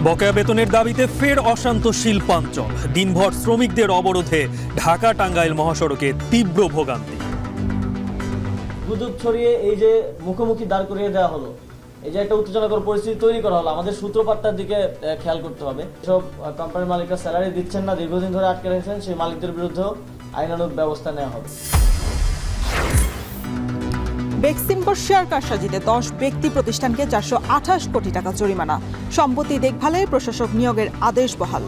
বকেয়া বেতনের দাবিতে ফের অশান্ত শিল্পাঞ্চল। দিনভর শ্রমিকদের অবরোধে ঢাকা টাঙ্গাইল মহাসড়কে তীব্র ভোগান্তি। গুজব ছড়িয়ে এই যে মুখোমুখি দাঁড় করিয়ে দেওয়া হলো, এই যে একটা উত্তেজনাকর পরিস্থিতি তৈরি করা হলো, আমাদের সূত্রপাতটার দিকে খেয়াল করতে হবে। সব কোম্পানির মালিকরা স্যালারি দিচ্ছেন না, দীর্ঘদিন ধরে আটকে রেখেছেন, সেই মালিকদের বিরুদ্ধেও আইনানুগ ব্যবস্থা নেওয়া হবে। বেক্সিমকো শেয়ার কারসাজিতে 10 ব্যক্তি প্রতিষ্ঠানকে 428 কোটি টাকা জরিমানা। সম্পত্তি দেখভালে প্রশাসক নিয়োগের আদেশ বহাল।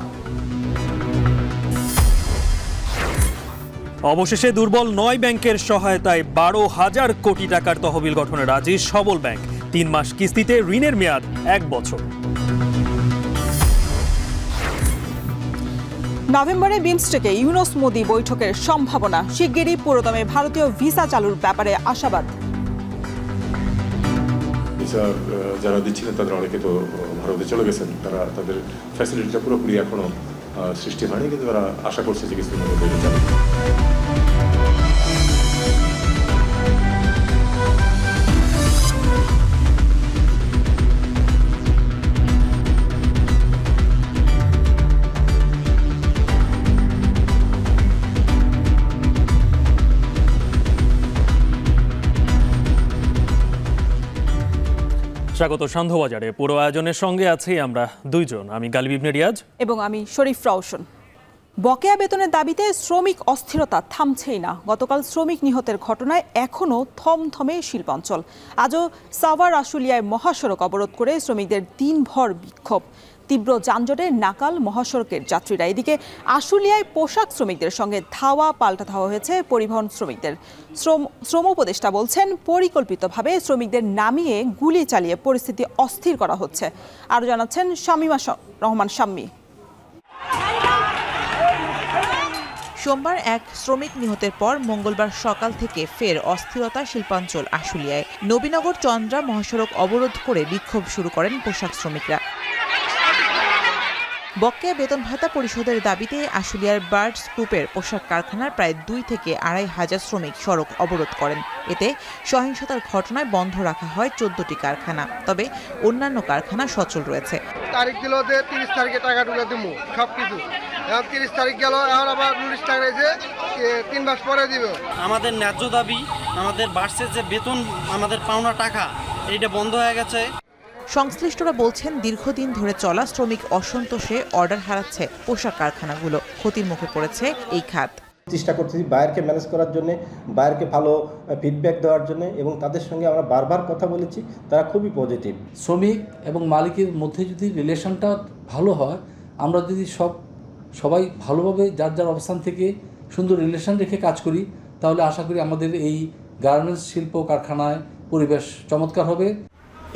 অবশেষে দুর্বল 9 ব্যাংকের সহায়তায় 12,000 কোটি টাকার তহবিল গঠনে রাজি সবল ব্যাংক। 3 মাস কিস্তিতে ঋণের মেয়াদ 1 বছর। নভেম্বরে বিমস্টেকে ইউনুস মোদি বৈঠকের সম্ভাবনা। শিগগিরই পুরোদমে ভারতীয় ভিসা চালুর ব্যাপারে আশাবাদ। যারা দিচ্ছিলেন তাদের অনেকে তো ভারতে চলে গেছেন, তারা তাদের ফ্যাসিলিটিটা পুরোপুরি এখনো সৃষ্টি হয়নি, কিন্তু তারা আশা করছে যে কিছুদিন মধ্যে হয়ে যাবে। স্বাগত সন্ধ্যাবাজারে। পুরো আয়োজনের সঙ্গে আছি আমরা দুইজন, আমি গালিব ইবনে রিয়াজ এবং আমি শরীফ রওশন। বকেয়া বেতনের দাবিতে শ্রমিক অস্থিরতা থামছেই না। গতকাল শ্রমিক নিহতের ঘটনায় এখনও থমথমে শিল্পাঞ্চল। আজও সাভার আশুলিয়ায় মহাসড়ক অবরোধ করে শ্রমিকদের দিনভর বিক্ষোভ। তীব্র যানজটে নাকাল মহাসড়কের যাত্রীরা। এদিকে আশুলিয়ায় পোশাক শ্রমিকদের সঙ্গে ধাওয়া পাল্টা ধাওয়া হয়েছে পরিবহন শ্রমিকদের। শ্রম উপদেষ্টা বলছেন, পরিকল্পিতভাবে শ্রমিকদের নামিয়ে গুলি চালিয়ে পরিস্থিতি অস্থির করা হচ্ছে। আরও জানাচ্ছেন শামীমা রহমান শাম্মী। সোমবার এক শ্রমিক নিহতের পর মঙ্গলবার সকাল থেকে ফের অস্থিরতা শিল্পাঞ্চল আশুলিয়ায়। নবীনগর চন্দ্রা মহাসড়ক অবরোধ করে বিক্ষোভ শুরু করেন পোশাক শ্রমিকরা। বকেয়া বেতন ভাতা পরিশোধের দাবিতে আশুলিয়ার বার্ডস গ্রুপের পোশাক কারখানার প্রায় 2 থেকে 2.5 হাজার শ্রমিক সড়ক অবরোধ করেন। এতে সহিংসতার ঘটনায় বন্ধ রাখা হয় 14টি কারখানা, তবে অন্যান্য কারখানা সচল রয়েছে। তারিখ দিল যে 30 তারিখে টাকা তুলে দিব সবকিছু, এখন 30 তারিখ গেল, এখন আবার নোটিশ টাকা এসে 3 মাস পরে দিব। আমাদের ন্যায্য দাবি, আমাদের বার্ষিক যে বেতন, আমাদের পাওনা টাকা, এইটা বন্ধ হয়ে গেছে। সংশ্লিষ্টরা বলছেন, দীর্ঘদিন ধরে চলা শ্রমিক অসন্তোষে অর্ডার হারাচ্ছে পোশাক কারখানাগুলো। ক্ষতির মুখে পড়েছে এই খাত। চেষ্টা করতেছি বায়ারকে ম্যানেজ করার জন্য, বায়ারকে ভালো ফিডব্যাক দেওয়ার জন্য, এবং তাদের সঙ্গে আমরা বারবার কথা বলেছি, তারা খুবই পজিটিভ। শ্রমিক এবং মালিকের মধ্যে যদি রিলেশনটা ভালো হয়, আমরা যদি সবাই ভালোভাবে যার যার অবস্থান থেকে সুন্দর রিলেশন রেখে কাজ করি, তাহলে আশা করি আমাদের এই গার্মেন্টস শিল্প কারখানায় পরিবেশ চমৎকার হবে।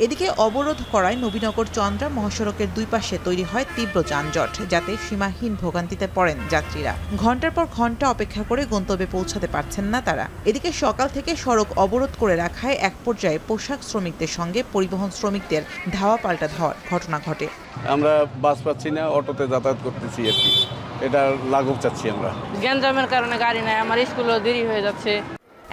এদিকে অবরোধ করায় নবীনগর চন্দ্রা মহাসড়কের 2 পাশে তৈরি হয় তীব্র যানজট, যাতে সীমাহীন ভোগান্তিতে পড়েন যাত্রীরা। ঘন্টার পর ঘন্টা অপেক্ষা করে গন্তব্যে পৌঁছাতে পারছেন না তারা। এদিকে সকাল থেকে সড়ক অবরোধ করে রাখায় এক পর্যায়ে পোশাক শ্রমিকদের সঙ্গে পরিবহন শ্রমিকদের ধাওয়া পাল্টা ধাওয়ার ঘটনা ঘটে। আমরা বাস পাচ্ছি না, অটোতে যাতায়াত করতেছি আর কি, এটা লাঘব চাচ্ছি আমরা। গ্যাঞ্জামের কারণে গাড়ি নাই, আমার স্কুলও দেরি হয়ে যাচ্ছে।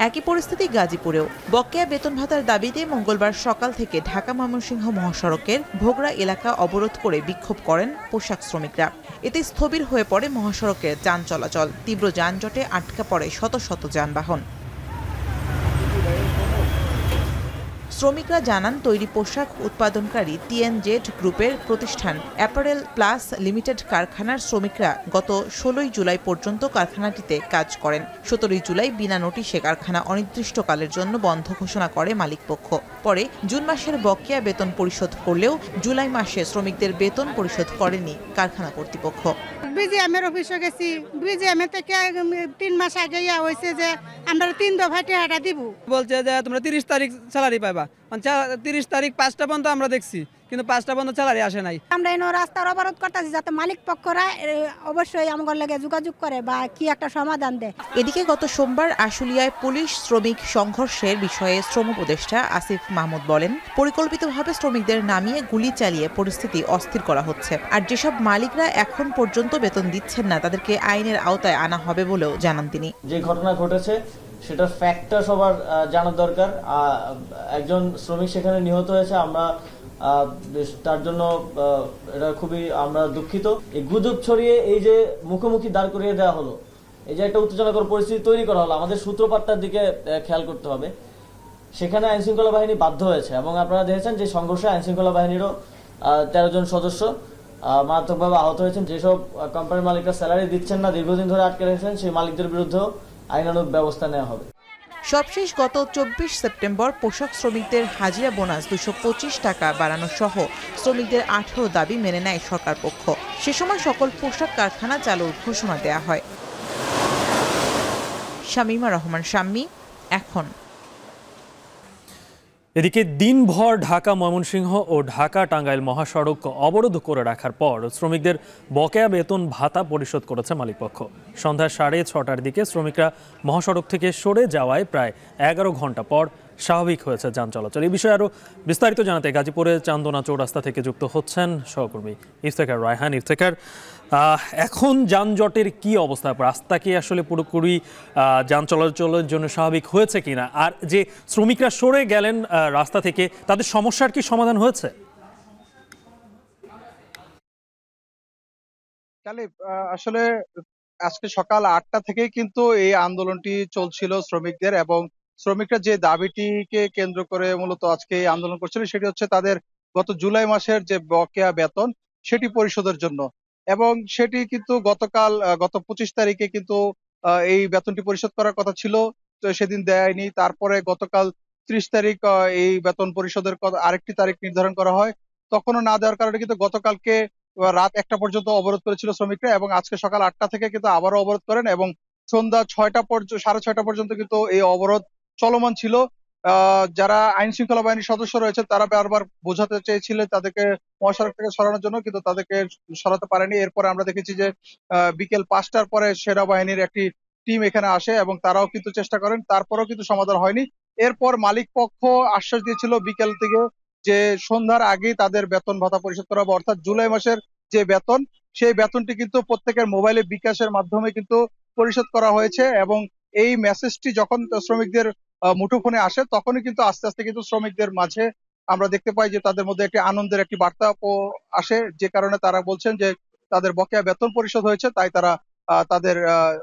একই পরিস্থিতি গাজীপুরেও। বকেয়া বেতন ভাতার দাবিতে মঙ্গলবার সকাল থেকে ঢাকা ময়মনসিংহ মহাসড়কের ভোগড়া এলাকা অবরোধ করে বিক্ষোভ করেন পোশাক শ্রমিকরা। এতে স্থবির হয়ে পড়ে মহাসড়কের যান চলাচল। তীব্র যানজটে আটকা পড়ে শত শত যানবাহন। শ্রমিকরা জানান, তৈরি পোশাক উৎপাদনকারী TNZ গ্রুপের প্রতিষ্ঠান অ্যাপারেল প্লাস লিমিটেড কারখানার শ্রমিকরা গত 16 জুলাই পর্যন্ত কারখানাটিতে কাজ করেন। 17 জুলাই বিনা নোটিশে কারখানা অনির্দিষ্টকালের জন্য বন্ধ ঘোষণা করে মালিকপক্ষ। পরে জুন মাসের বকেয়া বেতন পরিশোধ করলেও জুলাই মাসে শ্রমিকদের বেতন পরিশোধ করেনি কারখানা কর্তৃপক্ষ। বিজিএমের অফিসে গেছি, বিজিএমের থেকে 3 মাস আগে হয়েছে যে আমরা 3 দফা টাকা দিব, বলছে যে তোমরা 30 তারিখ স্যালারি পাইবা। 30 তারিখ 5টা পর্যন্ত আমরা দেখছি, কিন্তু 5টা পর্যন্ত স্যালারি আসে নাই। আমরা এই রাস্তার অবরোধ করতেছি যাতে মালিক পক্ষরা অবশ্যই আমাদের লাগে যোগাযোগ করে বা কি একটা সমাধান দেয়। এদিকে গত সোমবার আশুলিয়ায় পুলিশ শ্রমিক সংঘর্ষের বিষয়ে শ্রম উপদেষ্টা আসিফ মাহমুদ বলেন, পরিকল্পিতভাবে শ্রমিকদের নামিয়ে গুলি চালিয়ে পরিস্থিতি অস্থির করা হচ্ছে। আর যেসব মালিকরা এখন পর্যন্ত বেতন দিচ্ছেন না, তাদেরকে আইনের আওতায় আনা হবে বলেও জানান তিনি। যে ঘটনা ঘটেছে সেটা ফ্যাক্টটা সবার জানা দরকার। একজন শ্রমিক সেখানে নিহত হয়েছে, আমরা তার জন্য এটা খুবই আমরা দুঃখিত। এই গুজব ছড়িয়ে এই যে মুখোমুখি দাঁড় করিয়ে দেওয়া হলো, এই যে একটা উত্তেজনাকর পরিস্থিতি তৈরি করা হলো, আমাদের সূত্রপাতটার দিকে খেয়াল করতে হবে। সেখানে আইনশৃঙ্খলা বাহিনী বাধ্য হয়েছে এবং আপনারা দেখেছেন যে সংঘর্ষে আইনশৃঙ্খলা বাহিনীরও 13 জন সদস্য মারাত্মকভাবে আহত হয়েছেন। যেসব কোম্পানির মালিকরা স্যালারি দিচ্ছেন না, দীর্ঘদিন ধরে আটকে রেখেছেন, সেই মালিকদের বিরুদ্ধেও আইনানুগ ব্যবস্থা নেওয়া হবে। সবশেষ গত 24 সেপ্টেম্বর পোশাক শ্রমিকদের হাজিরা বোনাস 225 টাকা বাড়ানো সহ শ্রমিকদের 18 দাবি মেনে নেয় সরকার পক্ষ। সে সময় সকল পোশাক কারখানা চালুর ঘোষণা দেয়া হয়। শামীমা রহমান শাম্মী, এখন। এদিকে দিনভর ঢাকা ময়মনসিংহ ও ঢাকা টাঙ্গাইল মহাসড়ক অবরোধ করে রাখার পর শ্রমিকদের বকেয়া বেতন ভাতা পরিশোধ করেছে মালিকপক্ষ। সন্ধ্যা 6:30টার দিকে শ্রমিকরা মহাসড়ক থেকে সরে যাওয়ায় প্রায় 11 ঘন্টা পর স্বাভাবিক হয়েছে যান চলাচল। এই বিষয়ে আরও বিস্তারিত জানাতে গাজীপুরে চান্দনা চৌরাস্তা থেকে যুক্ত হচ্ছেন সহকর্মী ইফতেখার রায়হান। ইফতেখার, এখন যানজটের কি অবস্থা? রাস্তা কি আসলে পুরোপুরি যান চলাচলের জন্য স্বাভাবিক হয়েছে কিনা? আর যে শ্রমিকরা সরে গেলেন রাস্তা থেকে, তাদের সমস্যার কি সমাধান হয়েছে? আসলে আজকে সকাল 8টা থেকেই কিন্তু এই আন্দোলনটি চলছিল শ্রমিকদের, এবং শ্রমিকরা যে দাবিটিকে কেন্দ্র করে মূলত আজকে এই আন্দোলন করছিল সেটি হচ্ছে তাদের গত জুলাই মাসের যে বকেয়া বেতন সেটি পরিশোধের জন্য। এবং সেটি কিন্তু গতকাল গত 25 তারিখে কিন্তু এই বেতনটি পরিশোধ করার কথা ছিল, তো সেদিন দেয়নি। তারপরে গতকাল 30 তারিখ এই বেতন পরিশোধের আরেকটি তারিখ নির্ধারণ করা হয়, তখনও না দেওয়ার কারণে কিন্তু গতকালকে রাত 1টা পর্যন্ত অবরোধ করেছিল শ্রমিকরা, এবং আজকে সকাল 8টা থেকে কিন্তু আবারও অবরোধ করেন এবং সন্ধ্যা 6:30 পর্যন্ত কিন্তু এই অবরোধ চলমান ছিল। যারা আইন শৃঙ্খলা বাহিনীর সদস্য রয়েছে তারা বারবার বোঝাতে চেয়েছিলেন তাদেরকে মহাসড়ক থেকে সরানোর জন্য, কিন্তু তাদেরকে সরাতে পারেনি। এরপরে আমরা দেখেছি যে বিকেল 5টার পরে সেনাবাহিনীর একটি টিম এখানে আসে এবং তারাও কিন্তু চেষ্টা করেন, তারপরেও কিন্তু সমাধান হয়নি। এরপর মালিক পক্ষ আশ্বাস দিয়েছিল বিকেল থেকে যে সন্ধ্যার আগেই তাদের বেতন ভাতা পরিশোধ করা হবে, অর্থাৎ জুলাই মাসের যে বেতন সেই বেতনটি কিন্তু প্রত্যেকের মোবাইলে বিকাশের মাধ্যমে কিন্তু পরিশোধ করা হয়েছে। এবং এই মেসেজটি যখন শ্রমিকদের মুঠোফোনে আসে তখনই কিন্তু আস্তে আস্তে কিন্তু শ্রমিকদের মাঝে আমরা দেখতে পাই যে তাদের মধ্যে একটি আনন্দের একটি বার্তা আসে, যে কারণে তারা বলছেন যে তাদের বকেয়া বেতন পরিশোধ হয়েছে, তাই তারা তাদের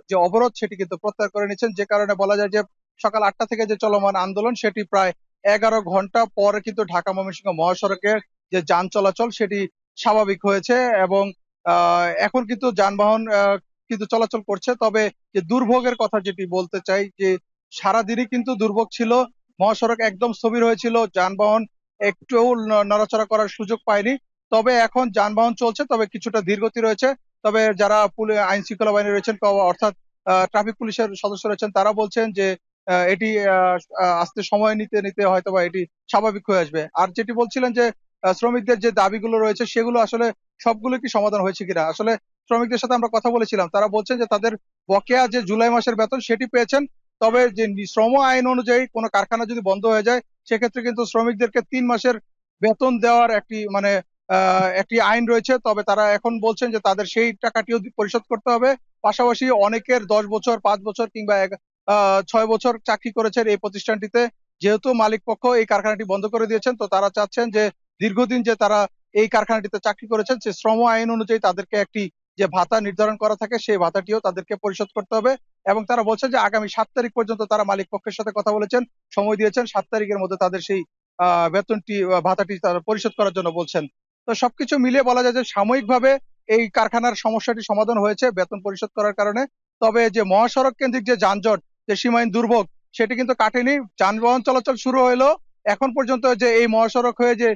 যে অবরোধ সেটি কিন্তু প্রত্যাহার করে নিচ্ছেন। যে কারণে বলা যায় যে সকাল 8টা থেকে যে চলমান আন্দোলন সেটি প্রায় 11 ঘন্টা পরে কিন্তু ঢাকা ময়মনসিংহ মহাসড়কের যে যান চলাচল সেটি স্বাভাবিক হয়েছে এবং এখন কিন্তু যানবাহন কিন্তু চলাচল করছে। তবে যে দুর্ভোগের কথা যেটি বলতে চাই, যে সারাদিনই কিন্তু দুর্ভোগ ছিল, মহাসড়ক একদম স্থবির হয়েছিল, যানবাহন একটুও নড়াচড়া করার সুযোগ পায়নি। তবে এখন যানবাহন চলছে, তবে কিছুটা ধীরগতি রয়েছে। তবে যারা আইন শৃঙ্খলা বাহিনী রয়েছেন অর্থাৎ ট্রাফিক পুলিশের সদস্য রয়েছেন তারা বলছেন যে এটি আস্তে সময় নিতে নিতে হয়তোবা এটি স্বাভাবিক হয়ে আসবে। আর যেটি বলছিলেন যে শ্রমিকদের যে দাবিগুলো রয়েছে সেগুলো আসলে সবগুলো কি সমাধান হয়েছে কিনা, আসলে শ্রমিকদের সাথে আমরা কথা বলেছিলাম, তারা বলছেন যে তাদের বকেয়া যে জুলাই মাসের বেতন সেটি পেয়েছেন। তবে যে শ্রম আইন অনুযায়ী কোনো কারখানা যদি বন্ধ হয়ে যায় সেক্ষেত্রে কিন্তু শ্রমিকদেরকে 3 মাসের বেতন দেওয়ার একটি আইন রয়েছে। তবে তারা এখন বলছেন যে তাদের সেই টাকাটিও পরিশোধ করতে হবে। পাশাপাশি অনেকের 10 বছর 5 বছর কিংবা 6 বছর চাকরি করেছেন এই প্রতিষ্ঠানটিতে, যেহেতু মালিক পক্ষ এই কারখানাটি বন্ধ করে দিয়েছেন, তো তারা চাচ্ছেন যে দীর্ঘদিন যে তারা এই কারখানাটিতে চাকরি করেছেন সে শ্রম আইন অনুযায়ী তাদেরকে একটি যে ভাতা নির্ধারণ করা থাকে সেই ভাতাটিও তাদেরকে পরিশোধ করতে হবে। এবং তারা বলছেন যে আগামী 7 তারিখ পর্যন্ত তারা মালিক পক্ষের সাথে কথা বলেছেন, সময় দিয়েছেন, 7 তারিখের মধ্যে তাদের সেই বেতনটি ভাতাটি তারা পরিশোধ করার জন্য বলছেন। তো সবকিছু মিলিয়ে বলা যায় যে সাময়িকভাবে এই কারখানার সমস্যাটি সমাধান হয়েছে বেতন পরিশোধ করার কারণে। তবে যে মহাসড়ক কেন্দ্রিক যে যানজট, যে সীমাহীন দুর্ভোগ সেটি কিন্তু কাটেনি। যানবাহন চলাচল শুরু হইলো, এখন পর্যন্ত যে এই মহাসড়ক হয়ে যে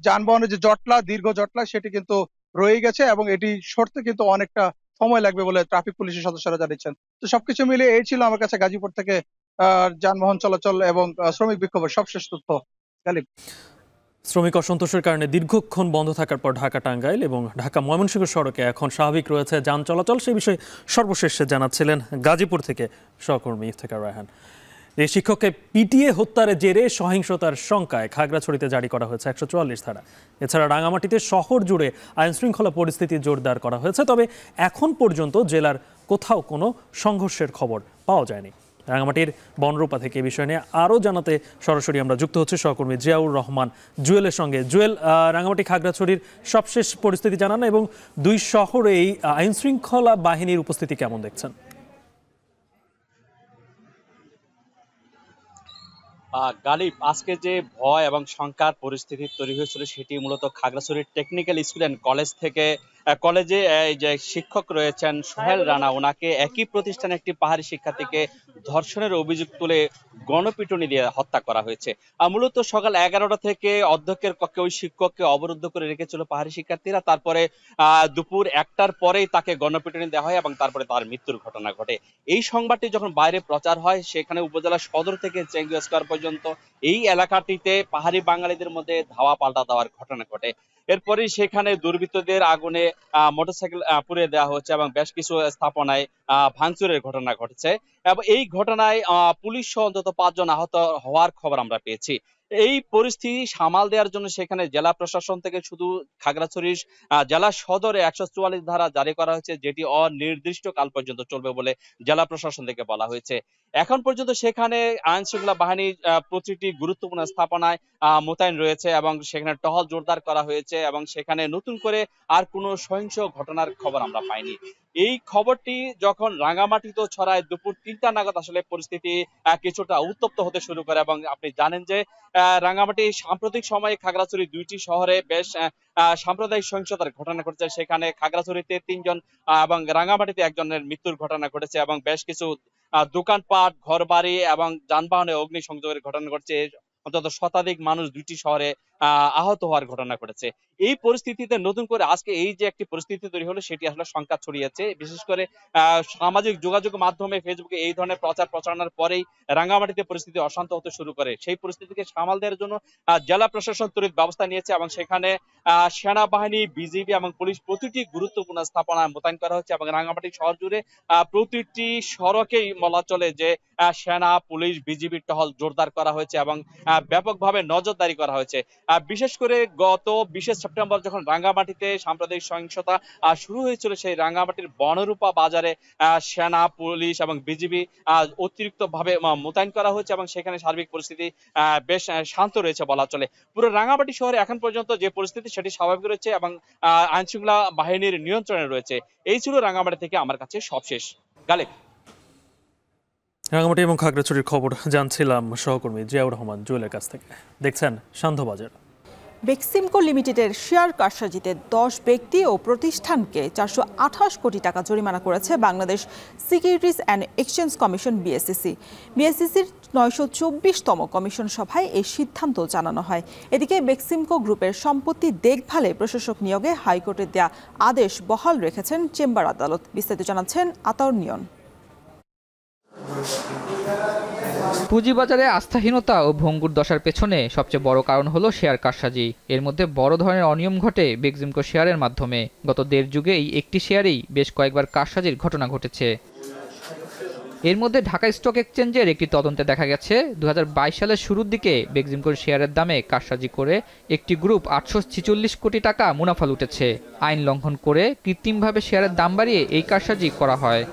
যানবাহনের যে জটলা, দীর্ঘ জটলা সেটি কিন্তু রয়ে গেছে এবং এটি সরতে কিন্তু অনেকটা সময় লাগবে বলে ট্রাফিক পুলিশের সদস্যরা জানিয়েছেন। তো সবকিছু মিলিয়ে এই ছিল আমার কাছে গাজীপুর থেকে যানবাহন চলাচল এবং শ্রমিক বিক্ষোভের সবশেষ তথ্য। গালিব, শ্রমিক অসন্তোষের কারণে দীর্ঘক্ষণ বন্ধ থাকার পর ঢাকা টাঙ্গাইল এবং ঢাকা ময়মনসিংহ সড়কে এখন স্বাভাবিক রয়েছে যান চলাচল, সেই বিষয়ে সর্বশেষ জানাচ্ছিলেন গাজীপুর থেকে সহকর্মী ইফতেখার রায়হান। এই শিক্ষককে পিটিয়ে হত্যার জেরে সহিংসতার শঙ্কায় খাগড়াছড়িতে জারি করা হয়েছে 144 ধারা। এছাড়া রাঙামাটিতে শহর জুড়ে আইনশৃঙ্খলা পরিস্থিতি জোরদার করা হয়েছে। তবে এখন পর্যন্ত জেলার কোথাও কোনো সংঘর্ষের খবর পাওয়া যায়নি। রাঙামাটির বনরূপা থেকে এই বিষয় নিয়ে আরও জানাতে সরাসরি আমরা যুক্ত হচ্ছি সহকর্মী জিয়াউর রহমান জুয়েলের সঙ্গে। জুয়েল, রাঙামাটি খাগড়াছড়ির সবশেষ পরিস্থিতি জানান এবং দুই শহরে এই আইনশৃঙ্খলা বাহিনীর উপস্থিতি কেমন দেখছেন? গালিব, আজকে যে ভয় এবং শঙ্কার পরিস্থিতি তৈরি হয়েছিল সেটি মূলত খাগড়াছড়ির টেকনিক্যাল স্কুল অ্যান্ড কলেজ থেকে কলেজে যে শিক্ষক রয়েছেন সোহেল রানা, ওনাকে একই প্রতিষ্ঠানে একটি পাহাড়ি শিক্ষার্থীকে ধর্ষণের অভিযোগ তুলে গণপিটুনি দিয়ে হত্যা করা হয়েছে। মূলত সকাল 11টা থেকে অধ্যক্ষের কক্ষে ওই শিক্ষককে অবরুদ্ধ করে রেখেছিল পাহাড়ি শিক্ষার্থীরা। তারপরে দুপুর 1টার পরেই তাকে গণপিটুনি দেওয়া হয় এবং তারপরে তার মৃত্যুর ঘটনা ঘটে। এই সংবাদটি যখন বাইরে প্রচার হয়, সেখানে উপজেলা সদর থেকে চেঙ্গু স্কয়ার পর্যন্ত এই এলাকাটিতে পাহাড়ি বাঙালিদের মধ্যে ধাওয়া পাল্টা দেওয়ার ঘটনা ঘটে। এরপরই সেখানে দুর্বৃত্তদের আগুনে মোটরসাইকেল পুড়িয়ে দেওয়া হচ্ছে এবং বেশ কিছু স্থাপনায় ভাঙচুরের ঘটনা ঘটেছে এবং এই ঘটনায় পুলিশ সহ অন্তত 5 জন আহত হওয়ার খবর আমরা পেয়েছি। এই পরিস্থিতি সামাল দেওয়ার জন্য সেখানে জেলা প্রশাসন থেকে শুধু খাগড়াছড়ির জেলা সদরে 144 ধারা জারি করা হয়েছে, যেটি অনির্দিষ্ট কাল পর্যন্ত চলবে বলে জেলা প্রশাসন থেকে বলা হয়েছে। এখন পর্যন্ত সেখানে আইন শৃঙ্খলা বাহিনী প্রতিটি গুরুত্বপূর্ণ স্থাপনায় মোতায়েন রয়েছে এবং সেখানে টহল জোরদার করা হয়েছে এবং সেখানে নতুন করে আর কোনো সহিংস ঘটনার খবর আমরা পাইনি। এই খবরটি যখন রাঙামাটিতে ছড়ায় দুপুর 3টা নাগাদ আসলে পরিস্থিতি কিছুটা উত্তপ্ত হতে শুরু করে এবং আপনি জানেন যে রাঙামাটি সাম্প্রতিক সময়ে খাগড়াছড়ি 2টি শহরে বেশ সাম্প্রদায়িক সহিংসতার ঘটনা ঘটেছে। সেখানে খাগড়াছড়িতে 3 জন এবং রাঙামাটিতে 1 জনের মৃত্যুর ঘটনা ঘটেছে এবং বেশ কিছু দোকানপাট, ঘরবাড়ি এবং যানবাহনে অগ্নিসংযোগের ঘটনা ঘটছে। অন্তত শতাধিক মানুষ 2টি শহরে আহত হওয়ার ঘটনা ঘটেছে। এই পরিস্থিতিতে নতুন করে আজকে এই যে একটি পরিস্থিতি তৈরি হলো, সেটি আসলে শঙ্কা ছড়িয়েছে। বিশেষ করে সামাজিক যোগাযোগ মাধ্যমে ফেসবুকে এই ধরনের প্রচার প্রচারণার পরেই রাঙামাটিতে পরিস্থিতি অশান্ত হতে শুরু করে। সেই পরিস্থিতিকে সামাল দেওয়ার জন্য জেলা প্রশাসন তড়িৎ ব্যবস্থা নিয়েছে এবং সেখানে সেনাবাহিনী, বিজিবি এবং পুলিশ প্রতিটি গুরুত্বপূর্ণ স্থাপনায় মোতায়েন করা হচ্ছে এবং রাঙামাটি শহর জুড়ে প্রতিটি সড়কেই বলা চলে যে সেনা, পুলিশ, বিজিবির টহল জোরদার করা হয়েছে এবং ব্যাপকভাবে নজরদারি করা হয়েছে। বিশেষ করে গত 20 সেপ্টেম্বর যখন রাঙ্গামাটিতে সাম্প্রদায়িক সহিংসতা শুরু হয়েছিল, সেই রাঙ্গামাটির বনরূপা বাজারে সেনা, পুলিশ এবং বিজিবি অতিরিক্ত ভাবে মোতায়েন করা হয়েছে এবং সেখানে সার্বিক পরিস্থিতি বেশ শান্ত রয়েছে বলা চলে। পুরো রাঙ্গামাটি শহরে এখন পর্যন্ত যে পরিস্থিতি সেটি স্বাভাবিক রয়েছে এবং আইন শৃঙ্খলা বাহিনীর নিয়ন্ত্রণে রয়েছে। এই ছিল রাঙ্গামাটি থেকে আমার কাছে সবশেষ। গালিব, রাঙামাটি এবং খাগড়াছড়ির খবর জানছিলাম সহকর্মী জিয়াউর রহমান জুয়েলের কাছ থেকে। দেখছেন সান্ধ্যবাজার। বেক্সিমকো লিমিটেডের শেয়ার কারসাজিতে 10 ব্যক্তি ও প্রতিষ্ঠানকে 428 কোটি টাকা জরিমানা করেছে Bangladesh securities and exchange commission BSEC. বিএসইসির 924তম কমিশন সভায় এই সিদ্ধান্ত জানানো হয়। এদিকে বেক্সিমকো গ্রুপের সম্পত্তি দেখভালে প্রশাসক নিয়োগে হাইকোর্টের দেয়া আদেশ বহাল রেখেছেন চেম্বার আদালত। বিস্তারিত জানাচ্ছেন আতাউর নিয়ন। পুঁজিবাজারে আস্থাহীনতা ও ভঙ্গুর দশার পেছনে সবচেয়ে বড় কারণ হলো শেয়ার কারসাজি। এর মধ্যে বড় ধরনের অনিয়ম ঘটে বেক্সিমকো শেয়ারের মাধ্যমে। গত 1.5 যুগে এই একটি শেয়ারেই বেশ কয়েকবার কারসাজির ঘটনা ঘটেছে। এর মধ্যে ঢাকা স্টক এক্সচেঞ্জের একটি তদন্তে দেখা গেছে 2022 সালের শুরুর দিকে বেক্সিমকোর শেয়ারের দামে কারসাজি করে একটি গ্রুপ 846 কোটি টাকা মুনাফা লুটেছে। আইন লঙ্ঘন করে কৃত্রিমভাবে শেয়ারের দাম বাড়িয়ে এই কারসাজি করা হয়।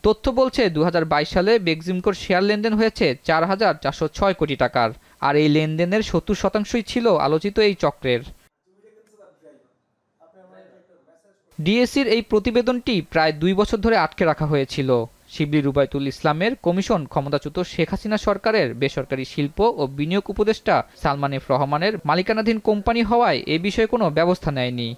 তথ্য বলছে 2022 সালে বেক্সিমকোর শেয়ার লেনদেন হয়েছে 4,406 কোটি টাকার, আর এই লেনদেনের 70% ছিল আলোচিত এই চক্রের। ডিএসইর এই প্রতিবেদনটি প্রায় 2 বছর ধরে আটকে রাখা হয়েছিল। শিবলি রুবাইতুল ইসলামের কমিশন ক্ষমতাচ্যুত শেখ হাসিনা সরকারের বেসরকারি শিল্প ও বিনিয়োগ উপদেষ্টা সালমান এফ রহমানের মালিকানাধীন কোম্পানি হওয়ায় এ বিষয়ে কোনো ব্যবস্থা নেয়নি।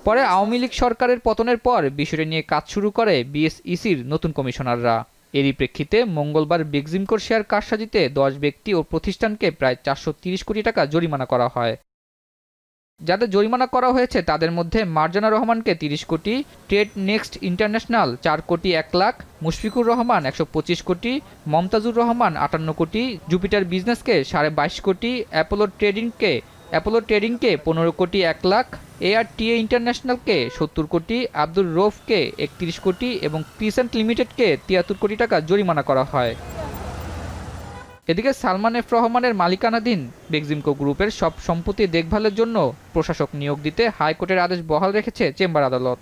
পরে আওয়ামী লীগ সরকারের পতনের পর বিষয়টি নিয়ে কাজ শুরু করে বিএসইসির নতুন কমিশনাররা। এরই প্রেক্ষিতে মঙ্গলবার বেক্সিমকোর শেয়ার কারসাজিতে 10 ব্যক্তি ও প্রতিষ্ঠানকে প্রায় 430 কোটি টাকা জরিমানা করা হয়। যাদের জরিমানা করা হয়েছে তাদের মধ্যে মার্জানা রহমানকে 30 কোটি, ট্রেড নেক্সট ইন্টারন্যাশনাল 4 কোটি 1 লাখ, মুশফিকুর রহমান 125 কোটি, মমতাজুর রহমান 58 কোটি, জুপিটার বিজনেসকে 22.5 কোটি, অ্যাপোলো ট্রেডিংকে 15 কোটি 1 লাখ, এআরটিএ ইন্টারন্যাশনালকে 70 কোটি, আব্দুর রৌফকে 31 কোটি এবং ক্রিসেন্ট লিমিটেডকে 73 কোটি টাকা জরিমানা করা হয়। এদিকে সালমান এফ রহমানের মালিকানাধীন বেক্সিমকো গ্রুপের সব সম্পত্তি দেখভালের জন্য প্রশাসক নিয়োগ দিতে হাইকোর্টের আদেশ বহাল রেখেছে চেম্বার আদালত।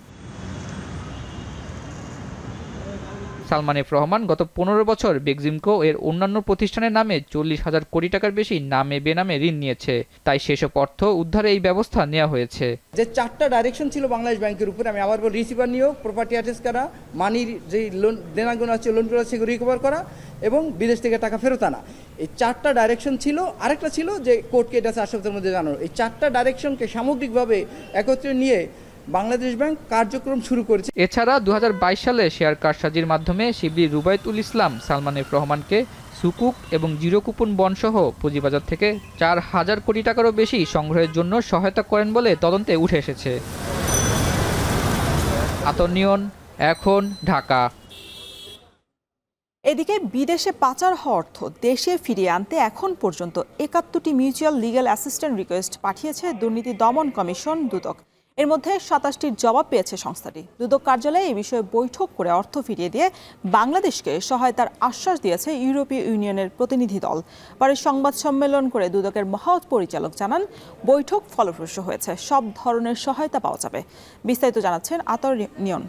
সালমান এফ রহমান গত 15 বছর বেক্সিমকো এর অন্যান্য প্রতিষ্ঠানের নামে 40,000 কোটি টাকার বেশি নামে বেনামে ঋণ নিয়েছে। তাই সেসব অর্থ উদ্ধারে এই ব্যবস্থা নেওয়া হয়েছে। যে 4টা ডাইরেকশন ছিল বাংলাদেশ ব্যাংকের উপরে, আমি আবার বল, রিসিভার নিয়োগ, প্রপার্টি অ্যাটাচ করা, মানির যে লোন দেনাগুলো আছে লোনগুলো সেগুলো রিকভার করা এবং বিদেশ থেকে টাকা ফেরত আনা। এই 4টা ডাইরেকশন ছিল। আরেকটা ছিল যে কোর্টকে এটা 4 সপ্তাহের মধ্যে জানানো। এই 4টা ডাইরেকশনকে সামগ্রিকভাবে একত্রে নিয়ে বাংলাদেশ ব্যাংক কার্যক্রম শুরু করেছে। এছাড়া 2022 সালে শেয়ার কারসাজির মাধ্যমে শিবলি রুবাইতুল ইসলাম সালমান এফ রহমানকে সুকুক এবং জিরো কুপন বন্ড সহ পুঁজিবাজার থেকে 4,000 কোটি টাকারও বেশি সংগ্রহের জন্য সহায়তা করেন বলে তদন্তে উঠে এসেছে। আতনিয়ন, এখন, ঢাকা। এদিকে বিদেশে পাচার হওয়া অর্থ দেশে ফিরিয়ে আনতে এখন পর্যন্ত 71টি মিউচুয়াল লিগ্যাল অ্যাসিস্ট্যান্ট রিকোয়েস্ট পাঠিয়েছে দুর্নীতি দমন কমিশন দুদক। এর মধ্যে 27টির জবাব পেয়েছে সংস্থাটি। দুদক কার্যালয়ে এই বিষয়ে বৈঠক করে অর্থ ফিরিয়ে দিয়ে বাংলাদেশকে সহায়তার আশ্বাস দিয়েছে ইউরোপীয় ইউনিয়নের প্রতিনিধি দল। পরে সংবাদ সম্মেলন করে দুদকের মহাপরিচালক জানান, বৈঠক ফলপ্রসূ হয়েছে, সব ধরনের সহায়তা পাওয়া যাবে। বিস্তারিত জানাচ্ছেন আতর নিয়ন।